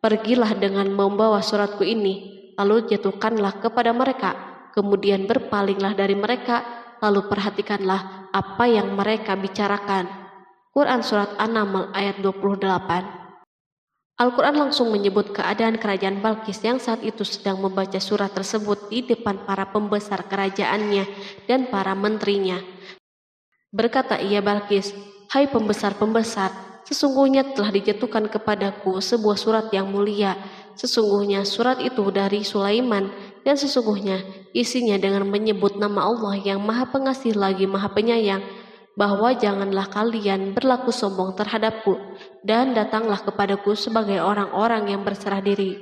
"Pergilah dengan membawa suratku ini, lalu jatuhkanlah kepada mereka. Kemudian berpalinglah dari mereka, lalu perhatikanlah apa yang mereka bicarakan." Quran Surat An-Naml ayat 28. Al-Quran langsung menyebut keadaan kerajaan Balqis yang saat itu sedang membaca surat tersebut di depan para pembesar kerajaannya dan para menterinya. Berkata ia Balqis, "Hai pembesar-pembesar, sesungguhnya telah dijatuhkan kepadaku sebuah surat yang mulia. Sesungguhnya surat itu dari Sulaiman, dan sesungguhnya isinya dengan menyebut nama Allah yang Maha Pengasih lagi Maha Penyayang, bahwa janganlah kalian berlaku sombong terhadapku, dan datanglah kepadaku sebagai orang-orang yang berserah diri."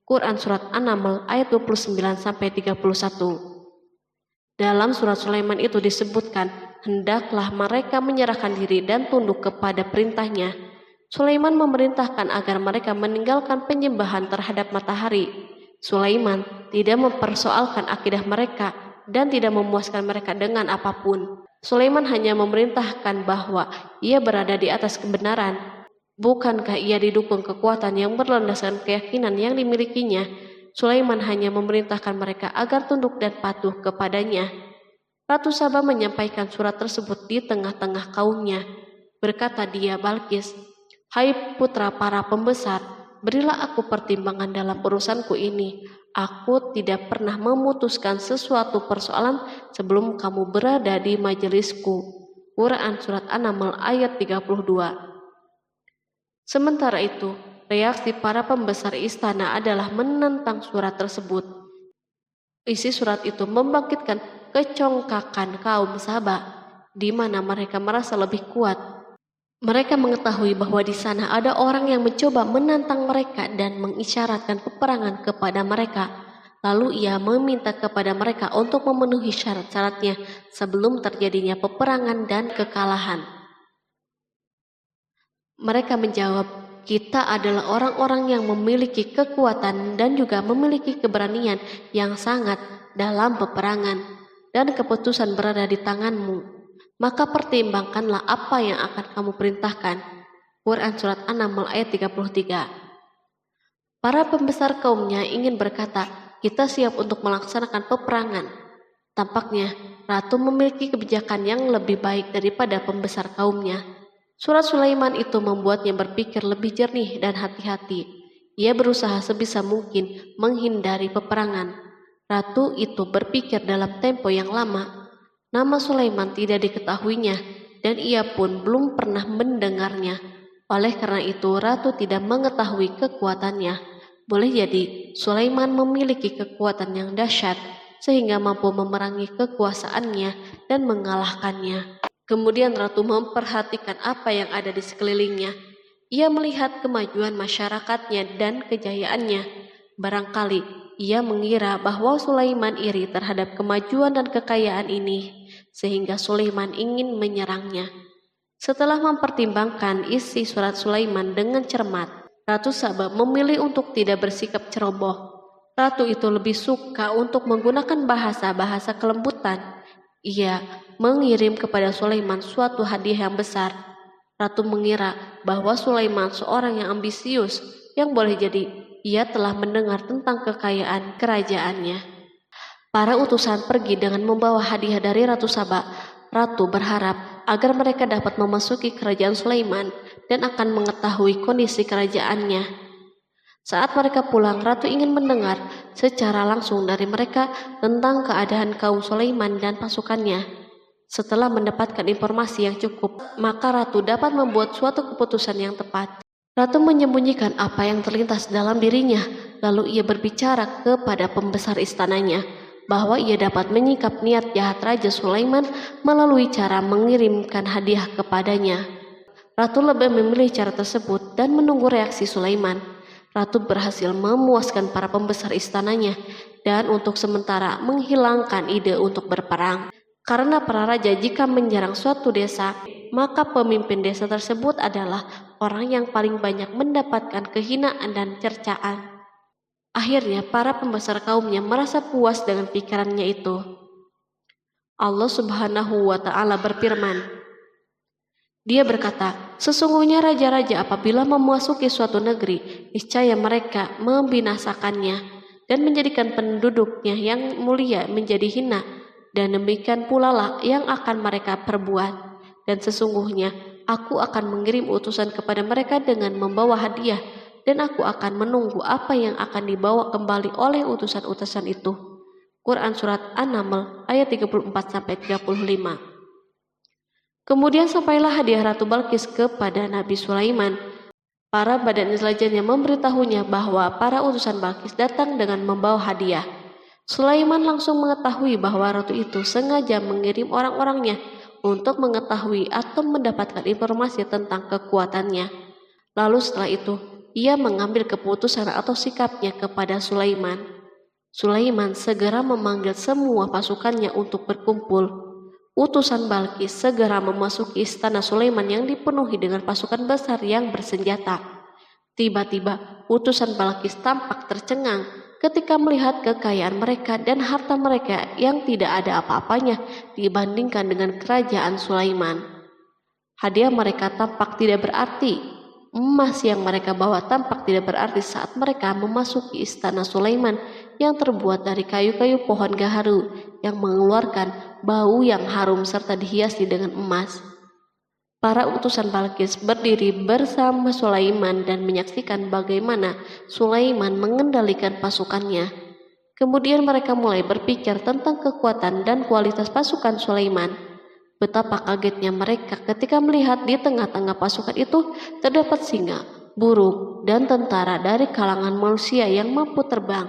Quran Surat An-Naml ayat 29-31. Dalam surat Sulaiman itu disebutkan, hendaklah mereka menyerahkan diri dan tunduk kepada perintahnya. Sulaiman memerintahkan agar mereka meninggalkan penyembahan terhadap matahari. Sulaiman tidak mempersoalkan akidah mereka dan tidak memuaskan mereka dengan apapun. Sulaiman hanya memerintahkan bahwa ia berada di atas kebenaran. Bukankah ia didukung kekuatan yang berlandaskan keyakinan yang dimilikinya? Sulaiman hanya memerintahkan mereka agar tunduk dan patuh kepadanya. Ratu Saba menyampaikan surat tersebut di tengah-tengah kaumnya. Berkata dia, Balkis, "Hai putra para pembesar, berilah aku pertimbangan dalam urusanku ini. Aku tidak pernah memutuskan sesuatu persoalan sebelum kamu berada di majelisku." Quran Surat An-Naml ayat 32. Sementara itu, reaksi para pembesar istana adalah menentang surat tersebut. Isi surat itu membangkitkan kecongkakan kaum Saba, di mana mereka merasa lebih kuat. Mereka mengetahui bahwa di sana ada orang yang mencoba menantang mereka dan mengisyaratkan peperangan kepada mereka. Lalu ia meminta kepada mereka untuk memenuhi syarat-syaratnya sebelum terjadinya peperangan dan kekalahan. Mereka menjawab, "Kita adalah orang-orang yang memiliki kekuatan dan juga memiliki keberanian yang sangat dalam peperangan, dan keputusan berada di tanganmu. Maka pertimbangkanlah apa yang akan kamu perintahkan." Quran Surat An-Naml ayat 33. Para pembesar kaumnya ingin berkata, "Kita siap untuk melaksanakan peperangan." Tampaknya ratu memiliki kebijakan yang lebih baik daripada pembesar kaumnya. Surat Sulaiman itu membuatnya berpikir lebih jernih dan hati-hati. Ia berusaha sebisa mungkin menghindari peperangan. Ratu itu berpikir dalam tempo yang lama. Nama Sulaiman tidak diketahuinya, dan ia pun belum pernah mendengarnya. Oleh karena itu, ratu tidak mengetahui kekuatannya. Boleh jadi Sulaiman memiliki kekuatan yang dahsyat sehingga mampu memerangi kekuasaannya dan mengalahkannya. Kemudian ratu memperhatikan apa yang ada di sekelilingnya. Ia melihat kemajuan masyarakatnya dan kejayaannya. Barangkali ia mengira bahwa Sulaiman iri terhadap kemajuan dan kekayaan ini, sehingga Sulaiman ingin menyerangnya. Setelah mempertimbangkan isi surat Sulaiman dengan cermat, Ratu Saba memilih untuk tidak bersikap ceroboh. Ratu itu lebih suka untuk menggunakan bahasa-bahasa kelembutan. Ia mengirim kepada Sulaiman suatu hadiah yang besar. Ratu mengira bahwa Sulaiman seorang yang ambisius, yang boleh jadi ia telah mendengar tentang kekayaan kerajaannya. Para utusan pergi dengan membawa hadiah dari Ratu Saba. Ratu berharap agar mereka dapat memasuki kerajaan Sulaiman dan akan mengetahui kondisi kerajaannya. Saat mereka pulang, Ratu ingin mendengar secara langsung dari mereka tentang keadaan kaum Sulaiman dan pasukannya. Setelah mendapatkan informasi yang cukup, maka Ratu dapat membuat suatu keputusan yang tepat. Ratu menyembunyikan apa yang terlintas dalam dirinya, lalu ia berbicara kepada pembesar istananya bahwa ia dapat menyingkap niat jahat Raja Sulaiman melalui cara mengirimkan hadiah kepadanya. Ratu lebih memilih cara tersebut dan menunggu reaksi Sulaiman. Ratu berhasil memuaskan para pembesar istananya dan untuk sementara menghilangkan ide untuk berperang. Karena para raja jika menyerang suatu desa, maka pemimpin desa tersebut adalah orang yang paling banyak mendapatkan kehinaan dan cercaan. Akhirnya para pembesar kaumnya merasa puas dengan pikirannya itu. Allah Subhanahu wa Ta'ala berfirman, Dia berkata, "Sesungguhnya raja-raja apabila memasuki suatu negeri, niscaya mereka membinasakannya dan menjadikan penduduknya yang mulia menjadi hina, dan demikian pula lah yang akan mereka perbuat. Dan sesungguhnya aku akan mengirim utusan kepada mereka dengan membawa hadiah, dan aku akan menunggu apa yang akan dibawa kembali oleh utusan-utusan itu." Quran Surat An-Naml ayat 34-35. Kemudian sampailah hadiah Ratu Balkis kepada Nabi Sulaiman. Para badan intelijennya memberitahunya bahwa para utusan Balkis datang dengan membawa hadiah. Sulaiman langsung mengetahui bahwa ratu itu sengaja mengirim orang-orangnya untuk mengetahui atau mendapatkan informasi tentang kekuatannya. Lalu setelah itu, ia mengambil keputusan atau sikapnya kepada Sulaiman. Sulaiman segera memanggil semua pasukannya untuk berkumpul. Utusan Balkis segera memasuki istana Sulaiman yang dipenuhi dengan pasukan besar yang bersenjata. Tiba-tiba, utusan Balkis tampak tercengang ketika melihat kekayaan mereka dan harta mereka yang tidak ada apa-apanya dibandingkan dengan kerajaan Sulaiman. Hadiah mereka tampak tidak berarti. Emas yang mereka bawa tampak tidak berarti saat mereka memasuki istana Sulaiman yang terbuat dari kayu-kayu pohon gaharu yang mengeluarkan bau yang harum serta dihiasi dengan emas. Para utusan Balkis berdiri bersama Sulaiman dan menyaksikan bagaimana Sulaiman mengendalikan pasukannya. Kemudian mereka mulai berpikir tentang kekuatan dan kualitas pasukan Sulaiman. Betapa kagetnya mereka ketika melihat di tengah-tengah pasukan itu terdapat singa, burung, dan tentara dari kalangan manusia yang mampu terbang.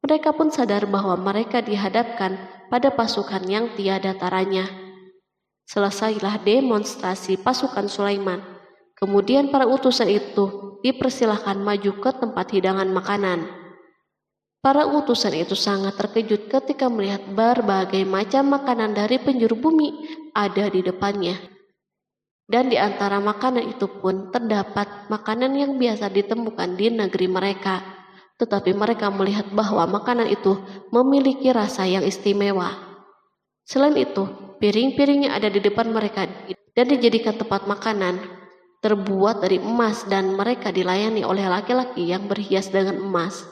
Mereka pun sadar bahwa mereka dihadapkan pada pasukan yang tiada taranya. Selesailah demonstrasi pasukan Sulaiman. Kemudian para utusan itu dipersilahkan maju ke tempat hidangan makanan. Para utusan itu sangat terkejut ketika melihat berbagai macam makanan dari penjuru bumi ada di depannya. Dan di antara makanan itu pun terdapat makanan yang biasa ditemukan di negeri mereka. Tetapi mereka melihat bahwa makanan itu memiliki rasa yang istimewa. Selain itu, piring-piring yang ada di depan mereka dan dijadikan tempat makanan terbuat dari emas dan mereka dilayani oleh laki-laki yang berhias dengan emas.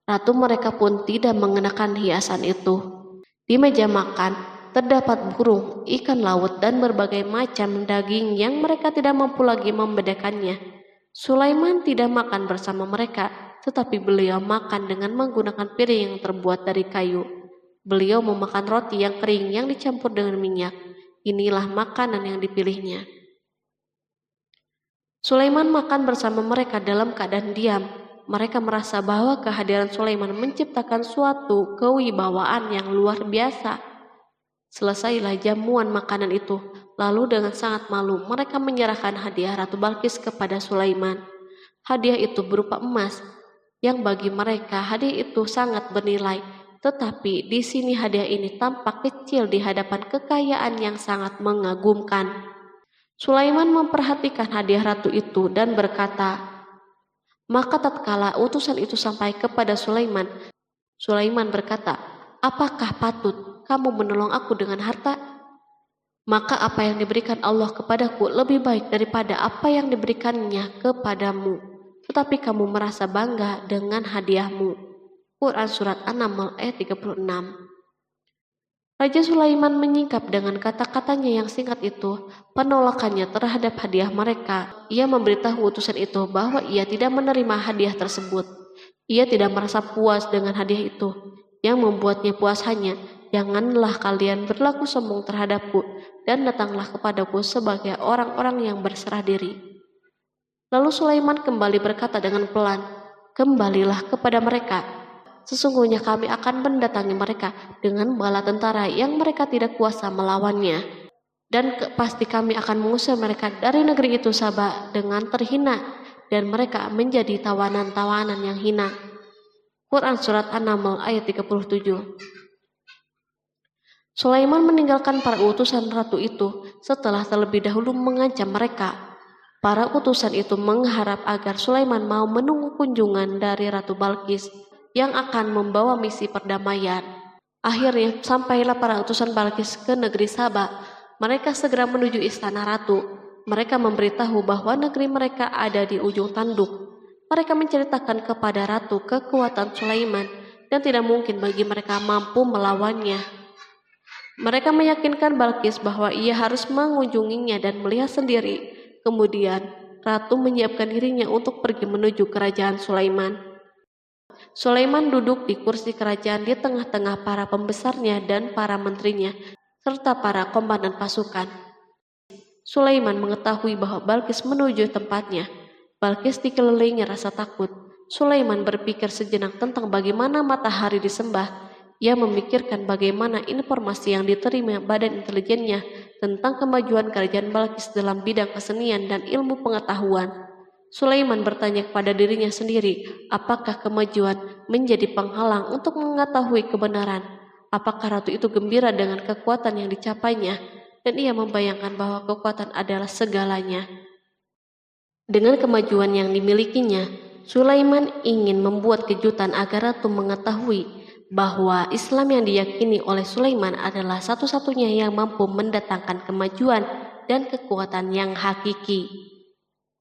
Ratu mereka pun tidak mengenakan hiasan itu. Di meja makan terdapat burung, ikan laut, dan berbagai macam daging yang mereka tidak mampu lagi membedakannya. Sulaiman tidak makan bersama mereka, tetapi beliau makan dengan menggunakan piring yang terbuat dari kayu. Beliau memakan roti yang kering yang dicampur dengan minyak. Inilah makanan yang dipilihnya. Sulaiman makan bersama mereka dalam keadaan diam. Mereka merasa bahwa kehadiran Sulaiman menciptakan suatu kewibawaan yang luar biasa. Selesailah jamuan makanan itu. Lalu dengan sangat malu mereka menyerahkan hadiah Ratu Balkis kepada Sulaiman. Hadiah itu berupa emas, yang bagi mereka hadiah itu sangat bernilai. Tetapi di sini hadiah ini tampak kecil di hadapan kekayaan yang sangat mengagumkan. Sulaiman memperhatikan hadiah ratu itu dan berkata, maka tatkala utusan itu sampai kepada Sulaiman, Sulaiman berkata, apakah patut kamu menolong aku dengan harta? Maka apa yang diberikan Allah kepadaku lebih baik daripada apa yang diberikannya kepadamu. Tetapi kamu merasa bangga dengan hadiahmu. Quran Surat An-Naml ayat 36. Raja Sulaiman menyingkap dengan kata-katanya yang singkat itu penolakannya terhadap hadiah mereka. Ia memberitahu utusan itu bahwa ia tidak menerima hadiah tersebut. Ia tidak merasa puas dengan hadiah itu. Yang membuatnya puas hanya, janganlah kalian berlaku sombong terhadapku dan datanglah kepadaku sebagai orang-orang yang berserah diri. Lalu Sulaiman kembali berkata dengan pelan, kembalilah kepada mereka. Sesungguhnya kami akan mendatangi mereka dengan bala tentara yang mereka tidak kuasa melawannya. Dan pasti kami akan mengusir mereka dari negeri itu Saba dengan terhina dan mereka menjadi tawanan-tawanan yang hina. Quran Surat An-Naml ayat 37. Sulaiman meninggalkan para utusan ratu itu setelah terlebih dahulu mengancam mereka. Para utusan itu mengharap agar Sulaiman mau menunggu kunjungan dari Ratu Balkis yang akan membawa misi perdamaian. Akhirnya sampailah para utusan Balkis ke negeri Saba. Mereka segera menuju istana ratu. Mereka memberitahu bahwa negeri mereka ada di ujung tanduk. Mereka menceritakan kepada ratu kekuatan Sulaiman dan tidak mungkin bagi mereka mampu melawannya. Mereka meyakinkan Balkis bahwa ia harus mengunjunginya dan melihat sendiri. Kemudian ratu menyiapkan dirinya untuk pergi menuju kerajaan Sulaiman. Sulaiman duduk di kursi kerajaan di tengah-tengah para pembesarnya dan para menterinya, serta para komandan pasukan. Sulaiman mengetahui bahwa Balkis menuju tempatnya. Balkis dikelilingi rasa takut. Sulaiman berpikir sejenak tentang bagaimana matahari disembah. Ia memikirkan bagaimana informasi yang diterima badan intelijennya tentang kemajuan kerajaan Balkis dalam bidang kesenian dan ilmu pengetahuan. Sulaiman bertanya kepada dirinya sendiri, apakah kemajuan menjadi penghalang untuk mengetahui kebenaran? Apakah ratu itu gembira dengan kekuatan yang dicapainya? Dan ia membayangkan bahwa kekuatan adalah segalanya. Dengan kemajuan yang dimilikinya, Sulaiman ingin membuat kejutan agar ratu mengetahui bahwa Islam yang diyakini oleh Sulaiman adalah satu-satunya yang mampu mendatangkan kemajuan dan kekuatan yang hakiki.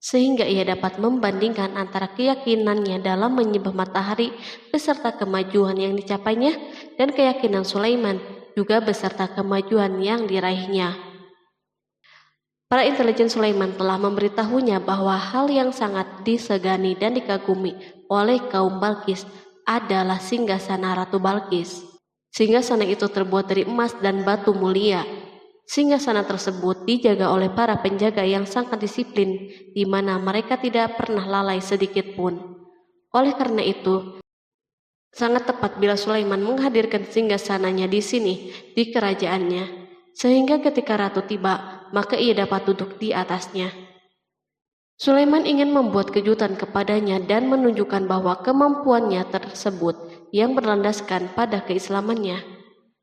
sehingga ia dapat membandingkan antara keyakinannya dalam menyembah matahari beserta kemajuan yang dicapainya dan keyakinan Sulaiman juga beserta kemajuan yang diraihnya. Para intelijen Sulaiman telah memberitahunya bahwa hal yang sangat disegani dan dikagumi oleh kaum Balkis adalah singgasana Ratu Balkis. Singgasana itu terbuat dari emas dan batu mulia. Singgasana tersebut dijaga oleh para penjaga yang sangat disiplin, di mana mereka tidak pernah lalai sedikit pun. Oleh karena itu, sangat tepat bila Sulaiman menghadirkan singgasananya di sini, di kerajaannya, sehingga ketika ratu tiba, maka ia dapat duduk di atasnya. Sulaiman ingin membuat kejutan kepadanya dan menunjukkan bahwa kemampuannya tersebut yang berlandaskan pada keislamannya.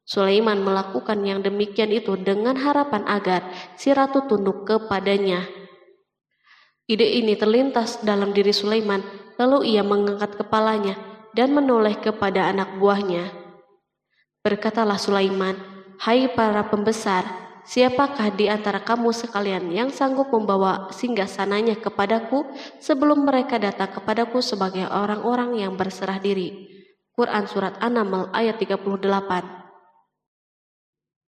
Sulaiman melakukan yang demikian itu dengan harapan agar si ratu tunduk kepadanya. Ide ini terlintas dalam diri Sulaiman, lalu ia mengangkat kepalanya dan menoleh kepada anak buahnya. Berkatalah Sulaiman, "Hai para pembesar, siapakah di antara kamu sekalian yang sanggup membawa singgasananya kepadaku sebelum mereka datang kepadaku sebagai orang-orang yang berserah diri?" Quran Surat An-Naml ayat 38.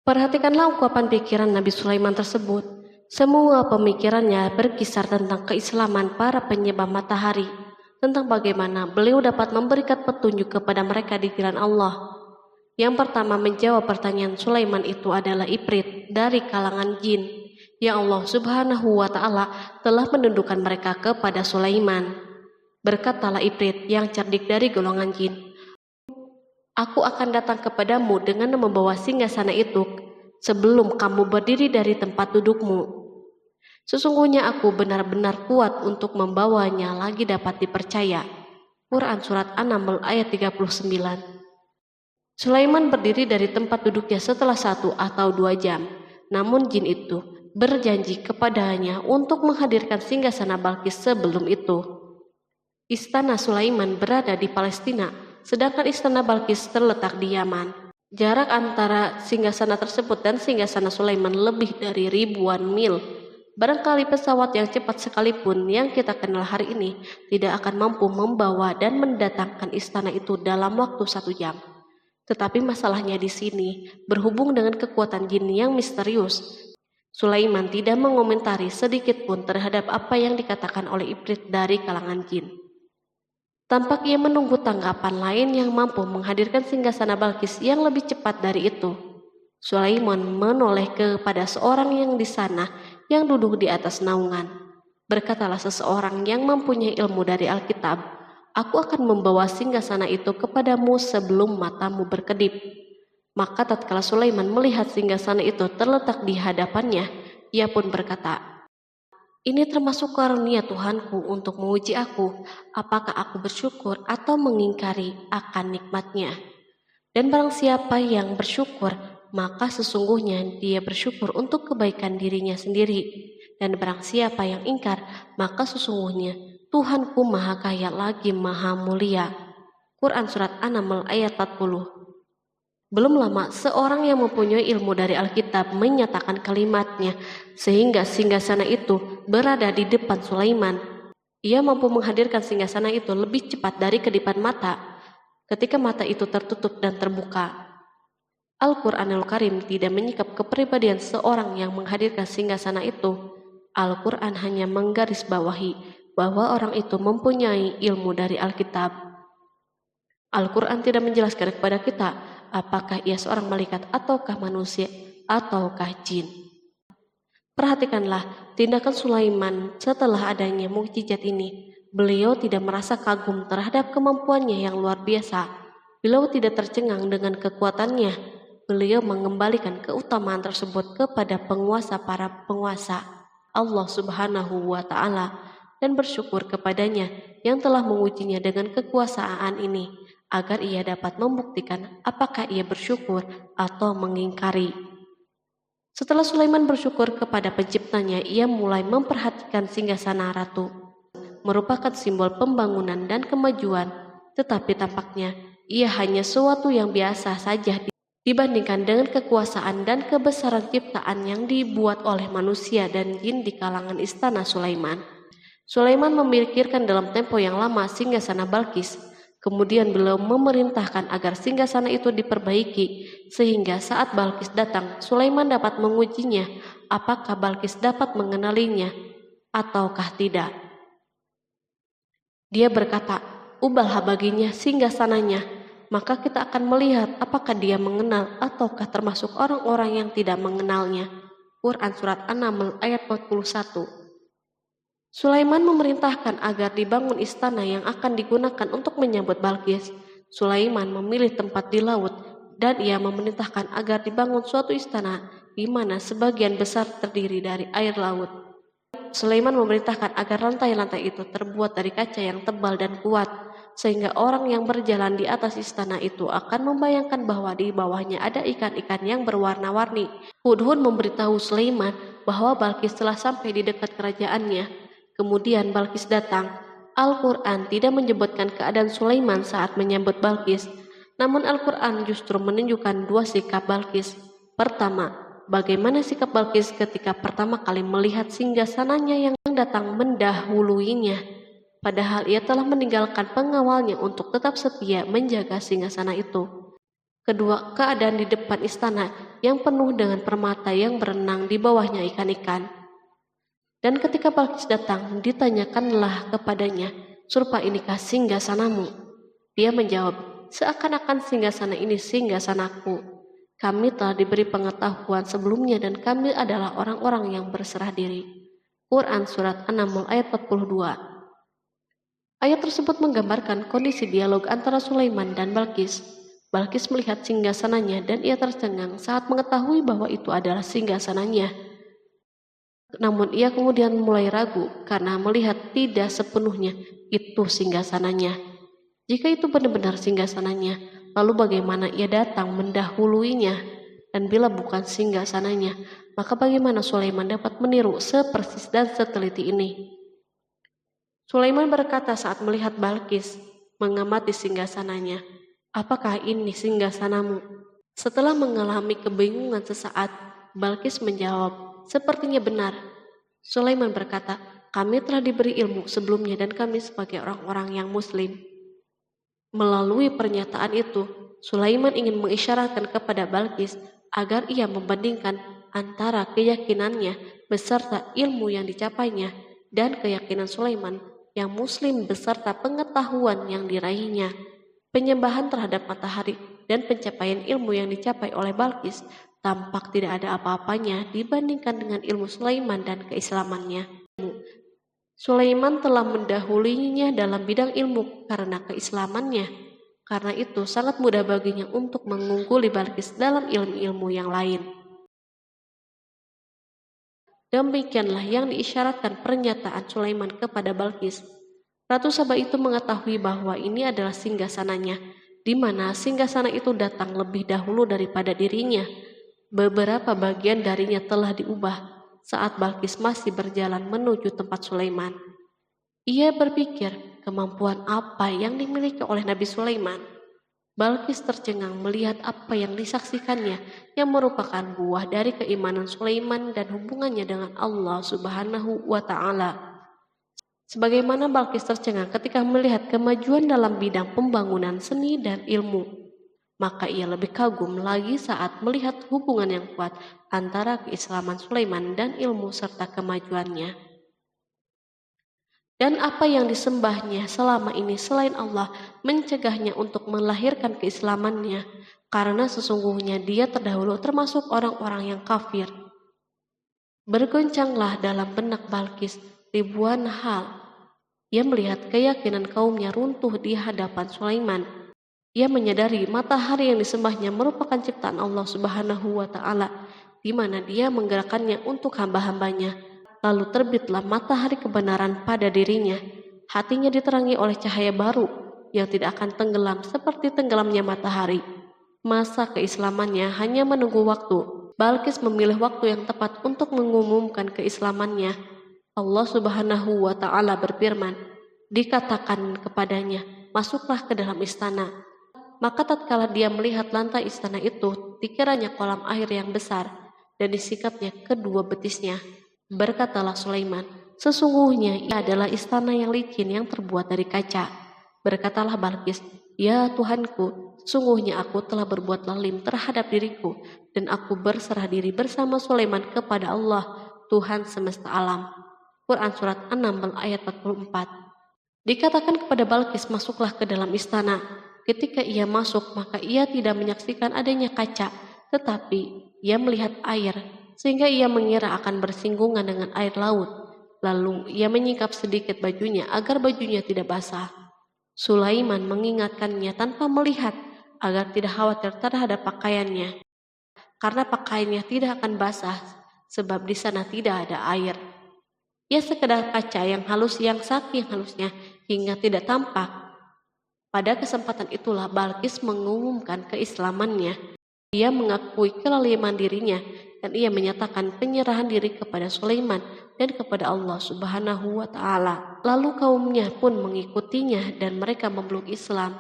Perhatikanlah ungkapan pikiran Nabi Sulaiman tersebut. Semua pemikirannya berkisar tentang keislaman para penyembah matahari, tentang bagaimana beliau dapat memberikan petunjuk kepada mereka di jalan Allah. Yang pertama menjawab pertanyaan Sulaiman itu adalah Ifrit dari kalangan jin, yang Allah Subhanahu wa Ta'ala telah menundukkan mereka kepada Sulaiman. Berkatalah Ifrit yang cerdik dari golongan jin, "Aku akan datang kepadamu dengan membawa singgasana itu sebelum kamu berdiri dari tempat dudukmu. Sesungguhnya aku benar-benar kuat untuk membawanya lagi dapat dipercaya." Quran Surat An-Naml ayat 39. Sulaiman berdiri dari tempat duduknya setelah 1 atau 2 jam. Namun jin itu berjanji kepadanya untuk menghadirkan singgasana Balkis sebelum itu. Istana Sulaiman berada di Palestina, sedangkan istana Balkis terletak di Yaman. Jarak antara singgasana tersebut dan singgasana Sulaiman lebih dari ribuan mil. Barangkali pesawat yang cepat sekalipun yang kita kenal hari ini tidak akan mampu membawa dan mendatangkan istana itu dalam waktu 1 jam. Tetapi masalahnya di sini berhubung dengan kekuatan jin yang misterius. Sulaiman tidak mengomentari sedikit pun terhadap apa yang dikatakan oleh Ifrit dari kalangan jin. Tampak ia menunggu tanggapan lain yang mampu menghadirkan singgasana Balkis yang lebih cepat dari itu. Sulaiman menoleh kepada seorang yang di sana yang duduk di atas naungan. Berkatalah seseorang yang mempunyai ilmu dari Alkitab, "Aku akan membawa singgasana itu kepadamu sebelum matamu berkedip." Maka tatkala Sulaiman melihat singgasana itu terletak di hadapannya, ia pun berkata, "Ini termasuk karunia Tuhanku untuk menguji aku, apakah aku bersyukur atau mengingkari akan nikmatnya. Dan barang siapa yang bersyukur, maka sesungguhnya dia bersyukur untuk kebaikan dirinya sendiri. Dan barang siapa yang ingkar, maka sesungguhnya Tuhanku maha kaya lagi maha mulia." Quran Surat An-Naml ayat 40. Belum lama, seorang yang mempunyai ilmu dari Alkitab menyatakan kalimatnya, sehingga singgasana itu berada di depan Sulaiman. Ia mampu menghadirkan singgasana itu lebih cepat dari kedipan mata, ketika mata itu tertutup dan terbuka. Al-Quranul Karim tidak menyikap kepribadian seorang yang menghadirkan singgasana itu. Al-Quran hanya menggarisbawahi bahwa orang itu mempunyai ilmu dari Alkitab. Al-Quran tidak menjelaskan kepada kita apakah ia seorang malaikat ataukah manusia ataukah jin. Perhatikanlah tindakan Sulaiman setelah adanya mukjizat ini. Beliau tidak merasa kagum terhadap kemampuannya yang luar biasa. Beliau tidak tercengang dengan kekuatannya. Beliau mengembalikan keutamaan tersebut kepada penguasa para penguasa, Allah Subhanahu wa Ta'ala, dan bersyukur kepadanya yang telah mengujinya dengan kekuasaan ini, agar ia dapat membuktikan apakah ia bersyukur atau mengingkari. Setelah Sulaiman bersyukur kepada penciptanya, ia mulai memperhatikan singgasana ratu. Merupakan simbol pembangunan dan kemajuan, tetapi tampaknya ia hanya sesuatu yang biasa saja dibandingkan dengan kekuasaan dan kebesaran ciptaan yang dibuat oleh manusia dan jin di kalangan istana Sulaiman. Sulaiman memikirkan dalam tempo yang lama singgasana Balkis. Kemudian beliau memerintahkan agar singgasana itu diperbaiki, sehingga saat Balkis datang, Sulaiman dapat mengujinya apakah Balkis dapat mengenalinya ataukah tidak. Dia berkata, "Ubahlah baginya singgasananya, maka kita akan melihat apakah dia mengenal ataukah termasuk orang-orang yang tidak mengenalnya." Quran Surat An-Naml ayat 41. Sulaiman memerintahkan agar dibangun istana yang akan digunakan untuk menyambut Balkis. Sulaiman memilih tempat di laut dan ia memerintahkan agar dibangun suatu istana di mana sebagian besar terdiri dari air laut. Sulaiman memerintahkan agar lantai-lantai itu terbuat dari kaca yang tebal dan kuat, sehingga orang yang berjalan di atas istana itu akan membayangkan bahwa di bawahnya ada ikan-ikan yang berwarna-warni. Hudhud memberitahu Sulaiman bahwa Balkis telah sampai di dekat kerajaannya. Kemudian Balkis datang. Al-Quran tidak menyebutkan keadaan Sulaiman saat menyambut Balkis, namun Al-Quran justru menunjukkan dua sikap Balkis. Pertama, bagaimana sikap Balkis ketika pertama kali melihat singgasananya yang datang mendahuluinya, padahal ia telah meninggalkan pengawalnya untuk tetap setia menjaga singgasana itu. Kedua, keadaan di depan istana yang penuh dengan permata yang berenang di bawahnya ikan-ikan. Dan ketika Balkis datang, ditanyakanlah kepadanya, "Serupa inikah singgasanamu?" Dia menjawab, "Seakan-akan singgasana ini singgasanaku. Kami telah diberi pengetahuan sebelumnya dan kami adalah orang-orang yang berserah diri." Quran Surat An-Naml ayat 42. Ayat tersebut menggambarkan kondisi dialog antara Sulaiman dan Balkis. Balkis melihat singgasananya dan ia tercengang saat mengetahui bahwa itu adalah singgasananya. Namun ia kemudian mulai ragu karena melihat tidak sepenuhnya itu singgasananya. Jika itu benar-benar singgasananya, lalu bagaimana ia datang mendahuluinya? Dan bila bukan singgasananya, maka bagaimana Sulaiman dapat meniru sepersis dan seteliti ini? Sulaiman berkata saat melihat Balkis mengamati singgasananya, "Apakah ini singgasanamu?" Setelah mengalami kebingungan sesaat, Balkis menjawab, "Sepertinya benar." Sulaiman berkata, "Kami telah diberi ilmu sebelumnya dan kami sebagai orang-orang yang muslim." Melalui pernyataan itu, Sulaiman ingin mengisyaratkan kepada Balkis agar ia membandingkan antara keyakinannya beserta ilmu yang dicapainya dan keyakinan Sulaiman yang muslim beserta pengetahuan yang diraihnya. Penyembahan terhadap matahari dan pencapaian ilmu yang dicapai oleh Balkis tampak tidak ada apa-apanya dibandingkan dengan ilmu Sulaiman dan keislamannya. Sulaiman telah mendahulinya dalam bidang ilmu karena keislamannya. Karena itu sangat mudah baginya untuk mengungguli Balkis dalam ilmu-ilmu yang lain. Demikianlah yang diisyaratkan pernyataan Sulaiman kepada Balkis. Ratu Saba itu mengetahui bahwa ini adalah singgasananya, di mana singgasana itu datang lebih dahulu daripada dirinya. Beberapa bagian darinya telah diubah saat Balkis masih berjalan menuju tempat Sulaiman. Ia berpikir kemampuan apa yang dimiliki oleh Nabi Sulaiman. Balkis tercengang melihat apa yang disaksikannya yang merupakan buah dari keimanan Sulaiman dan hubungannya dengan Allah Subhanahu wa Ta'ala. Sebagaimana Balkis tercengang ketika melihat kemajuan dalam bidang pembangunan seni dan ilmu, maka ia lebih kagum lagi saat melihat hubungan yang kuat antara keislaman Sulaiman dan ilmu serta kemajuannya. Dan apa yang disembahnya selama ini selain Allah mencegahnya untuk melahirkan keislamannya, karena sesungguhnya dia terdahulu termasuk orang-orang yang kafir. Bergoncanglah dalam benak Balkis ribuan hal. Ia melihat keyakinan kaumnya runtuh di hadapan Sulaiman. Ia menyadari matahari yang disembahnya merupakan ciptaan Allah Subhanahu wa Ta'ala, di mana dia menggerakkannya untuk hamba-hambanya. Lalu terbitlah matahari kebenaran pada dirinya. Hatinya diterangi oleh cahaya baru yang tidak akan tenggelam seperti tenggelamnya matahari. Masa keislamannya hanya menunggu waktu. Balkis memilih waktu yang tepat untuk mengumumkan keislamannya. Allah Subhanahu wa Ta'ala berfirman, dikatakan kepadanya, "Masuklah ke dalam istana." Maka tatkala dia melihat lantai istana itu, dikiranya kolam air yang besar dan disikapnya kedua betisnya. Berkatalah Sulaiman, Sesungguhnya ia adalah istana yang licin yang terbuat dari kaca. Berkatalah Balqis, "Ya Tuhanku, sesungguhnya aku telah berbuat zalim terhadap diriku, dan aku berserah diri bersama Sulaiman kepada Allah, Tuhan semesta alam." Quran Surat 6 ayat 44. Dikatakan kepada Balqis, masuklah ke dalam istana. Ketika ia masuk, maka ia tidak menyaksikan adanya kaca, tetapi ia melihat air, sehingga ia mengira akan bersinggungan dengan air laut. Lalu ia menyingkap sedikit bajunya agar bajunya tidak basah. Sulaiman mengingatkannya tanpa melihat agar tidak khawatir terhadap pakaiannya, karena pakaiannya tidak akan basah sebab di sana tidak ada air. Ia sekedar kaca yang halus yang saking halusnya hingga tidak tampak. Pada kesempatan itulah Balqis mengumumkan keislamannya. Ia mengakui kelaliman dirinya dan ia menyatakan penyerahan diri kepada Sulaiman dan kepada Allah Subhanahu wa Ta'ala. Lalu kaumnya pun mengikutinya dan mereka memeluk Islam.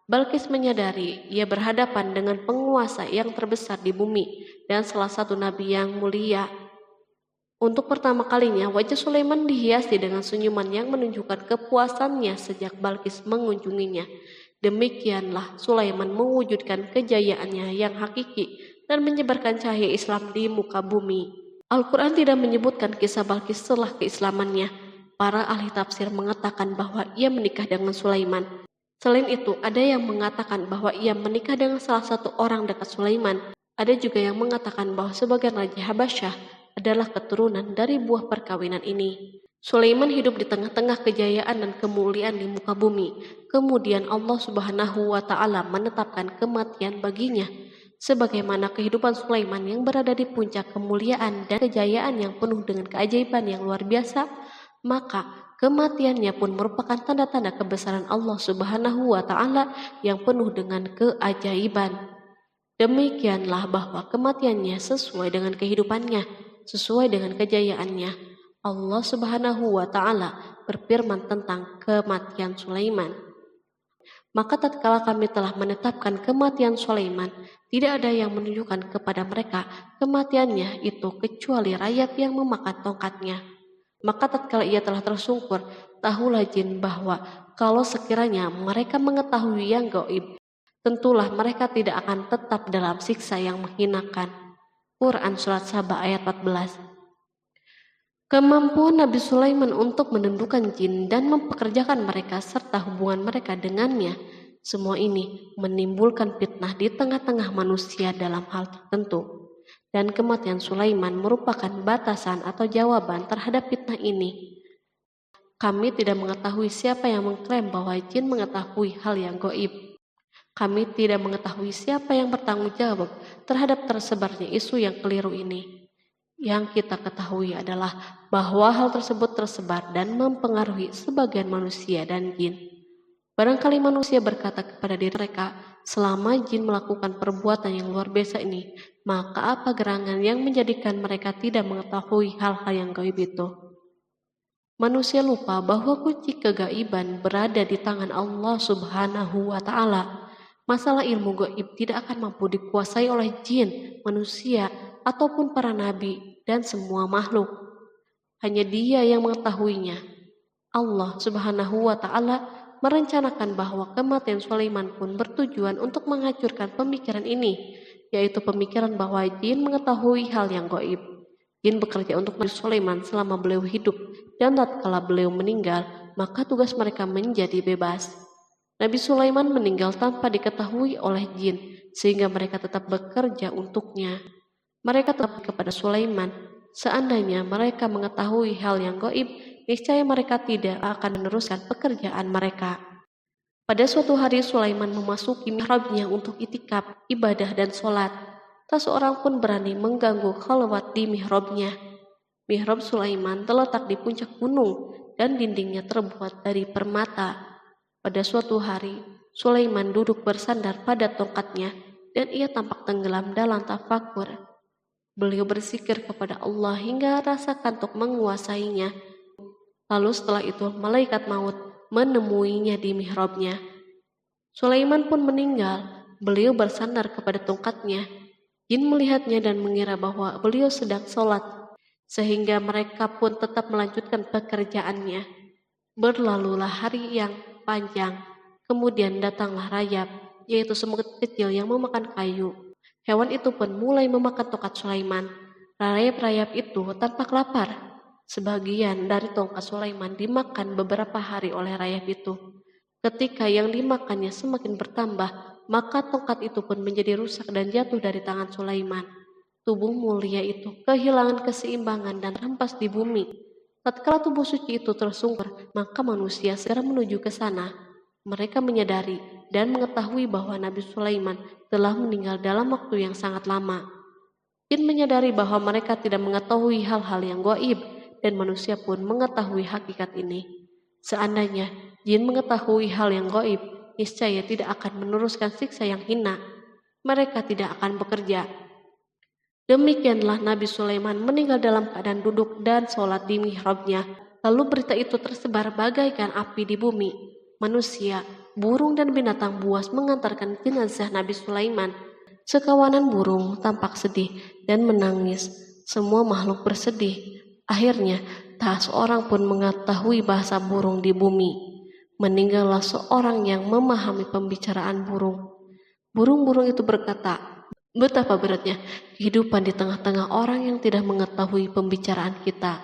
Balqis menyadari ia berhadapan dengan penguasa yang terbesar di bumi dan salah satu nabi yang mulia. Untuk pertama kalinya wajah Sulaiman dihiasi dengan senyuman yang menunjukkan kepuasannya sejak Balqis mengunjunginya. Demikianlah Sulaiman mewujudkan kejayaannya yang hakiki dan menyebarkan cahaya Islam di muka bumi. Al-Quran tidak menyebutkan kisah Balqis setelah keislamannya. Para ahli tafsir mengatakan bahwa ia menikah dengan Sulaiman. Selain itu, ada yang mengatakan bahwa ia menikah dengan salah satu orang dekat Sulaiman. Ada juga yang mengatakan bahwa sebagian Raja Habasyah adalah keturunan dari buah perkawinan ini. Sulaiman hidup di tengah-tengah kejayaan dan kemuliaan di muka bumi. Kemudian Allah Subhanahu wa Ta'ala menetapkan kematian baginya. Sebagaimana kehidupan Sulaiman yang berada di puncak kemuliaan dan kejayaan yang penuh dengan keajaiban yang luar biasa, maka kematiannya pun merupakan tanda-tanda kebesaran Allah Subhanahu wa Ta'ala yang penuh dengan keajaiban. Demikianlah bahwa kematiannya sesuai dengan kehidupannya, sesuai dengan kejayaannya. Allah Subhanahu wa Ta'ala berfirman tentang kematian Sulaiman. Maka tatkala kami telah menetapkan kematian Sulaiman, tidak ada yang menunjukkan kepada mereka kematiannya itu kecuali rayap yang memakan tongkatnya. Maka tatkala ia telah tersungkur, tahulah jin bahwa kalau sekiranya mereka mengetahui yang gaib, tentulah mereka tidak akan tetap dalam siksa yang menghinakan. Quran Surat Saba ayat 14. Kemampuan Nabi Sulaiman untuk menundukkan jin dan mempekerjakan mereka serta hubungan mereka dengannya, semua ini menimbulkan fitnah di tengah-tengah manusia dalam hal tertentu. Dan kematian Sulaiman merupakan batasan atau jawaban terhadap fitnah ini. Kami tidak mengetahui siapa yang mengklaim bahwa jin mengetahui hal yang gaib. Kami tidak mengetahui siapa yang bertanggung jawab terhadap tersebarnya isu yang keliru ini. Yang kita ketahui adalah bahwa hal tersebut tersebar dan mempengaruhi sebagian manusia dan jin. Barangkali manusia berkata kepada diri mereka, selama jin melakukan perbuatan yang luar biasa ini, maka apa gerangan yang menjadikan mereka tidak mengetahui hal-hal yang gaib itu? Manusia lupa bahwa kunci kegaiban berada di tangan Allah Subhanahu wa Ta'ala. Masalah ilmu gaib tidak akan mampu dikuasai oleh jin, manusia, ataupun para nabi dan semua makhluk. Hanya Dia yang mengetahuinya. Allah Subhanahu wa Ta'ala merencanakan bahwa kematian Sulaiman pun bertujuan untuk menghancurkan pemikiran ini, yaitu pemikiran bahwa jin mengetahui hal yang gaib. Jin bekerja untuk Nabi Sulaiman selama beliau hidup, dan tatkala beliau meninggal, maka tugas mereka menjadi bebas. Nabi Sulaiman meninggal tanpa diketahui oleh jin, sehingga mereka tetap bekerja untuknya. Mereka tetap kepada Sulaiman. Seandainya mereka mengetahui hal yang gaib, niscaya mereka tidak akan meneruskan pekerjaan mereka. Pada suatu hari Sulaiman memasuki mihrabnya untuk itikaf, ibadah dan sholat. Tak seorang pun berani mengganggu khalwat di mihrabnya. Mihrab Sulaiman terletak di puncak gunung dan dindingnya terbuat dari permata. Pada suatu hari, Sulaiman duduk bersandar pada tongkatnya dan ia tampak tenggelam dalam tafakur. Beliau berzikir kepada Allah hingga rasa kantuk menguasainya. Lalu setelah itu malaikat maut menemuinya di mihrabnya. Sulaiman pun meninggal. Beliau bersandar kepada tongkatnya. Jin melihatnya dan mengira bahwa beliau sedang sholat. sehingga mereka pun tetap melanjutkan pekerjaannya. Berlalulah hari yang panjang, kemudian datanglah rayap, yaitu semut kecil yang memakan kayu. Hewan itu pun mulai memakan tongkat Sulaiman. Rayap-rayap itu tampak lapar. Sebagian dari tongkat Sulaiman dimakan beberapa hari oleh rayap itu. Ketika yang dimakannya semakin bertambah, maka tongkat itu pun menjadi rusak dan jatuh dari tangan Sulaiman. Tubuh mulia itu kehilangan keseimbangan dan terhempas di bumi. Tatkala tubuh suci itu tersungkur, maka manusia segera menuju ke sana. Mereka menyadari dan mengetahui bahwa Nabi Sulaiman telah meninggal dalam waktu yang sangat lama. Jin menyadari bahwa mereka tidak mengetahui hal-hal yang gaib, dan manusia pun mengetahui hakikat ini. Seandainya jin mengetahui hal yang gaib, niscaya tidak akan meneruskan siksa yang hina. Mereka tidak akan bekerja. Demikianlah Nabi Sulaiman meninggal dalam keadaan duduk dan sholat di mihrabnya. Lalu berita itu tersebar bagaikan api di bumi. Manusia, burung dan binatang buas mengantarkan jenazah Nabi Sulaiman. Sekawanan burung tampak sedih dan menangis. Semua makhluk bersedih. Akhirnya, tak seorang pun mengetahui bahasa burung di bumi. Meninggallah seorang yang memahami pembicaraan burung. Burung-burung itu berkata, "Betapa beratnya kehidupan di tengah-tengah orang yang tidak mengetahui pembicaraan kita."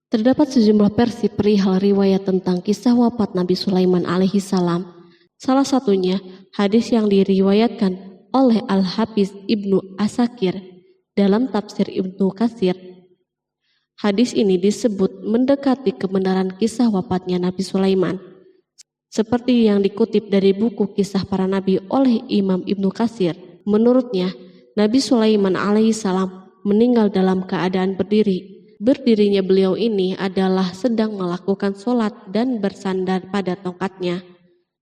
Terdapat sejumlah versi perihal riwayat tentang kisah wafat Nabi Sulaiman alaihi salam. Salah satunya hadis yang diriwayatkan oleh Al-Hafiz Ibnu Asakir dalam tafsir Ibnu Katsir. Hadis ini disebut mendekati kebenaran kisah wafatnya Nabi Sulaiman. Seperti yang dikutip dari buku Kisah Para Nabi oleh Imam Ibnu Katsir. Menurutnya, Nabi Sulaiman alaihissalam meninggal dalam keadaan berdiri. Berdirinya beliau ini adalah sedang melakukan sholat dan bersandar pada tongkatnya.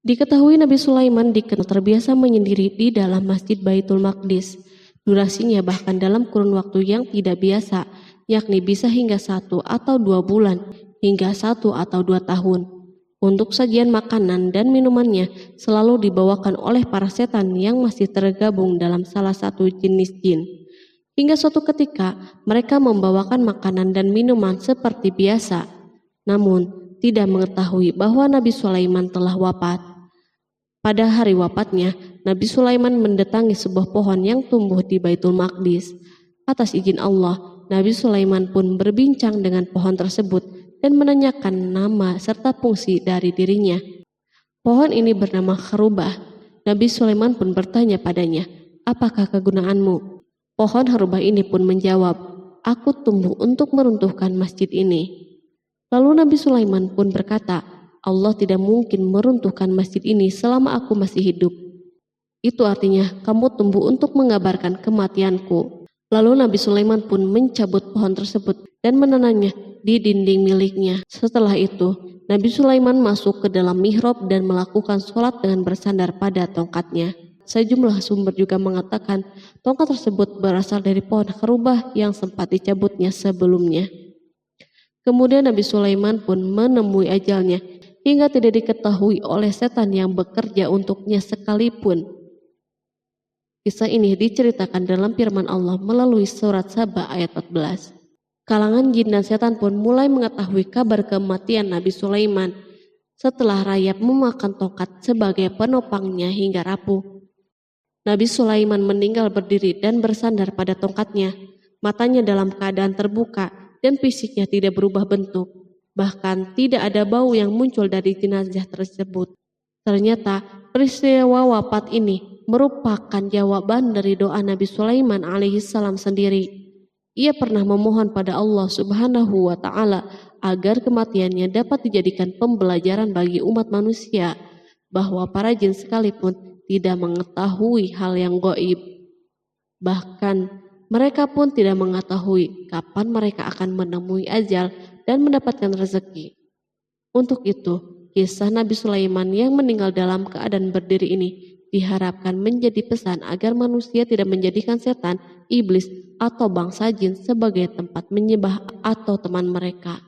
Diketahui Nabi Sulaiman dikenal terbiasa menyendiri di dalam Masjid Baitul Maqdis. Durasinya bahkan dalam kurun waktu yang tidak biasa, yakni bisa hingga 1 atau 2 bulan, hingga 1 atau 2 tahun. Untuk sajian makanan dan minumannya selalu dibawakan oleh para setan yang masih tergabung dalam salah satu jenis jin. Hingga suatu ketika mereka membawakan makanan dan minuman seperti biasa, namun tidak mengetahui bahwa Nabi Sulaiman telah wafat. Pada hari wafatnya, Nabi Sulaiman mendatangi sebuah pohon yang tumbuh di Baitul Maqdis. Atas izin Allah, Nabi Sulaiman pun berbincang dengan pohon tersebut dan menanyakan nama serta fungsi dari dirinya. Pohon ini bernama Kharubah. Nabi Sulaiman pun bertanya padanya, "Apakah kegunaanmu?" Pohon Kharubah ini pun menjawab, "Aku tumbuh untuk meruntuhkan masjid ini." Lalu Nabi Sulaiman pun berkata, "Allah tidak mungkin meruntuhkan masjid ini selama aku masih hidup. Itu artinya kamu tumbuh untuk mengabarkan kematianku." Lalu Nabi Sulaiman pun mencabut pohon tersebut dan menanamnya di dinding miliknya. Setelah itu, Nabi Sulaiman masuk ke dalam mihrab dan melakukan sholat dengan bersandar pada tongkatnya. Sejumlah sumber juga mengatakan tongkat tersebut berasal dari pohon Kharubah yang sempat dicabutnya sebelumnya. Kemudian Nabi Sulaiman pun menemui ajalnya hingga tidak diketahui oleh setan yang bekerja untuknya sekalipun. Kisah ini diceritakan dalam firman Allah melalui surat Saba ayat 14. Kalangan jin dan setan pun mulai mengetahui kabar kematian Nabi Sulaiman setelah rayap memakan tongkat sebagai penopangnya hingga rapuh. Nabi Sulaiman meninggal berdiri dan bersandar pada tongkatnya. Matanya dalam keadaan terbuka dan fisiknya tidak berubah bentuk. Bahkan tidak ada bau yang muncul dari jenazah tersebut. Ternyata peristiwa wafat ini merupakan jawaban dari doa Nabi Sulaiman alaihissalam sendiri. Ia pernah memohon pada Allah Subhanahu wa Ta'ala agar kematiannya dapat dijadikan pembelajaran bagi umat manusia, bahwa para jin sekalipun tidak mengetahui hal yang gaib. Bahkan mereka pun tidak mengetahui kapan mereka akan menemui ajal dan mendapatkan rezeki. Untuk itu, kisah Nabi Sulaiman yang meninggal dalam keadaan berdiri ini diharapkan menjadi pesan agar manusia tidak menjadikan setan, iblis, atau bangsa jin sebagai tempat menyembah atau teman mereka.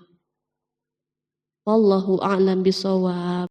Wallahu a'lam bishawab.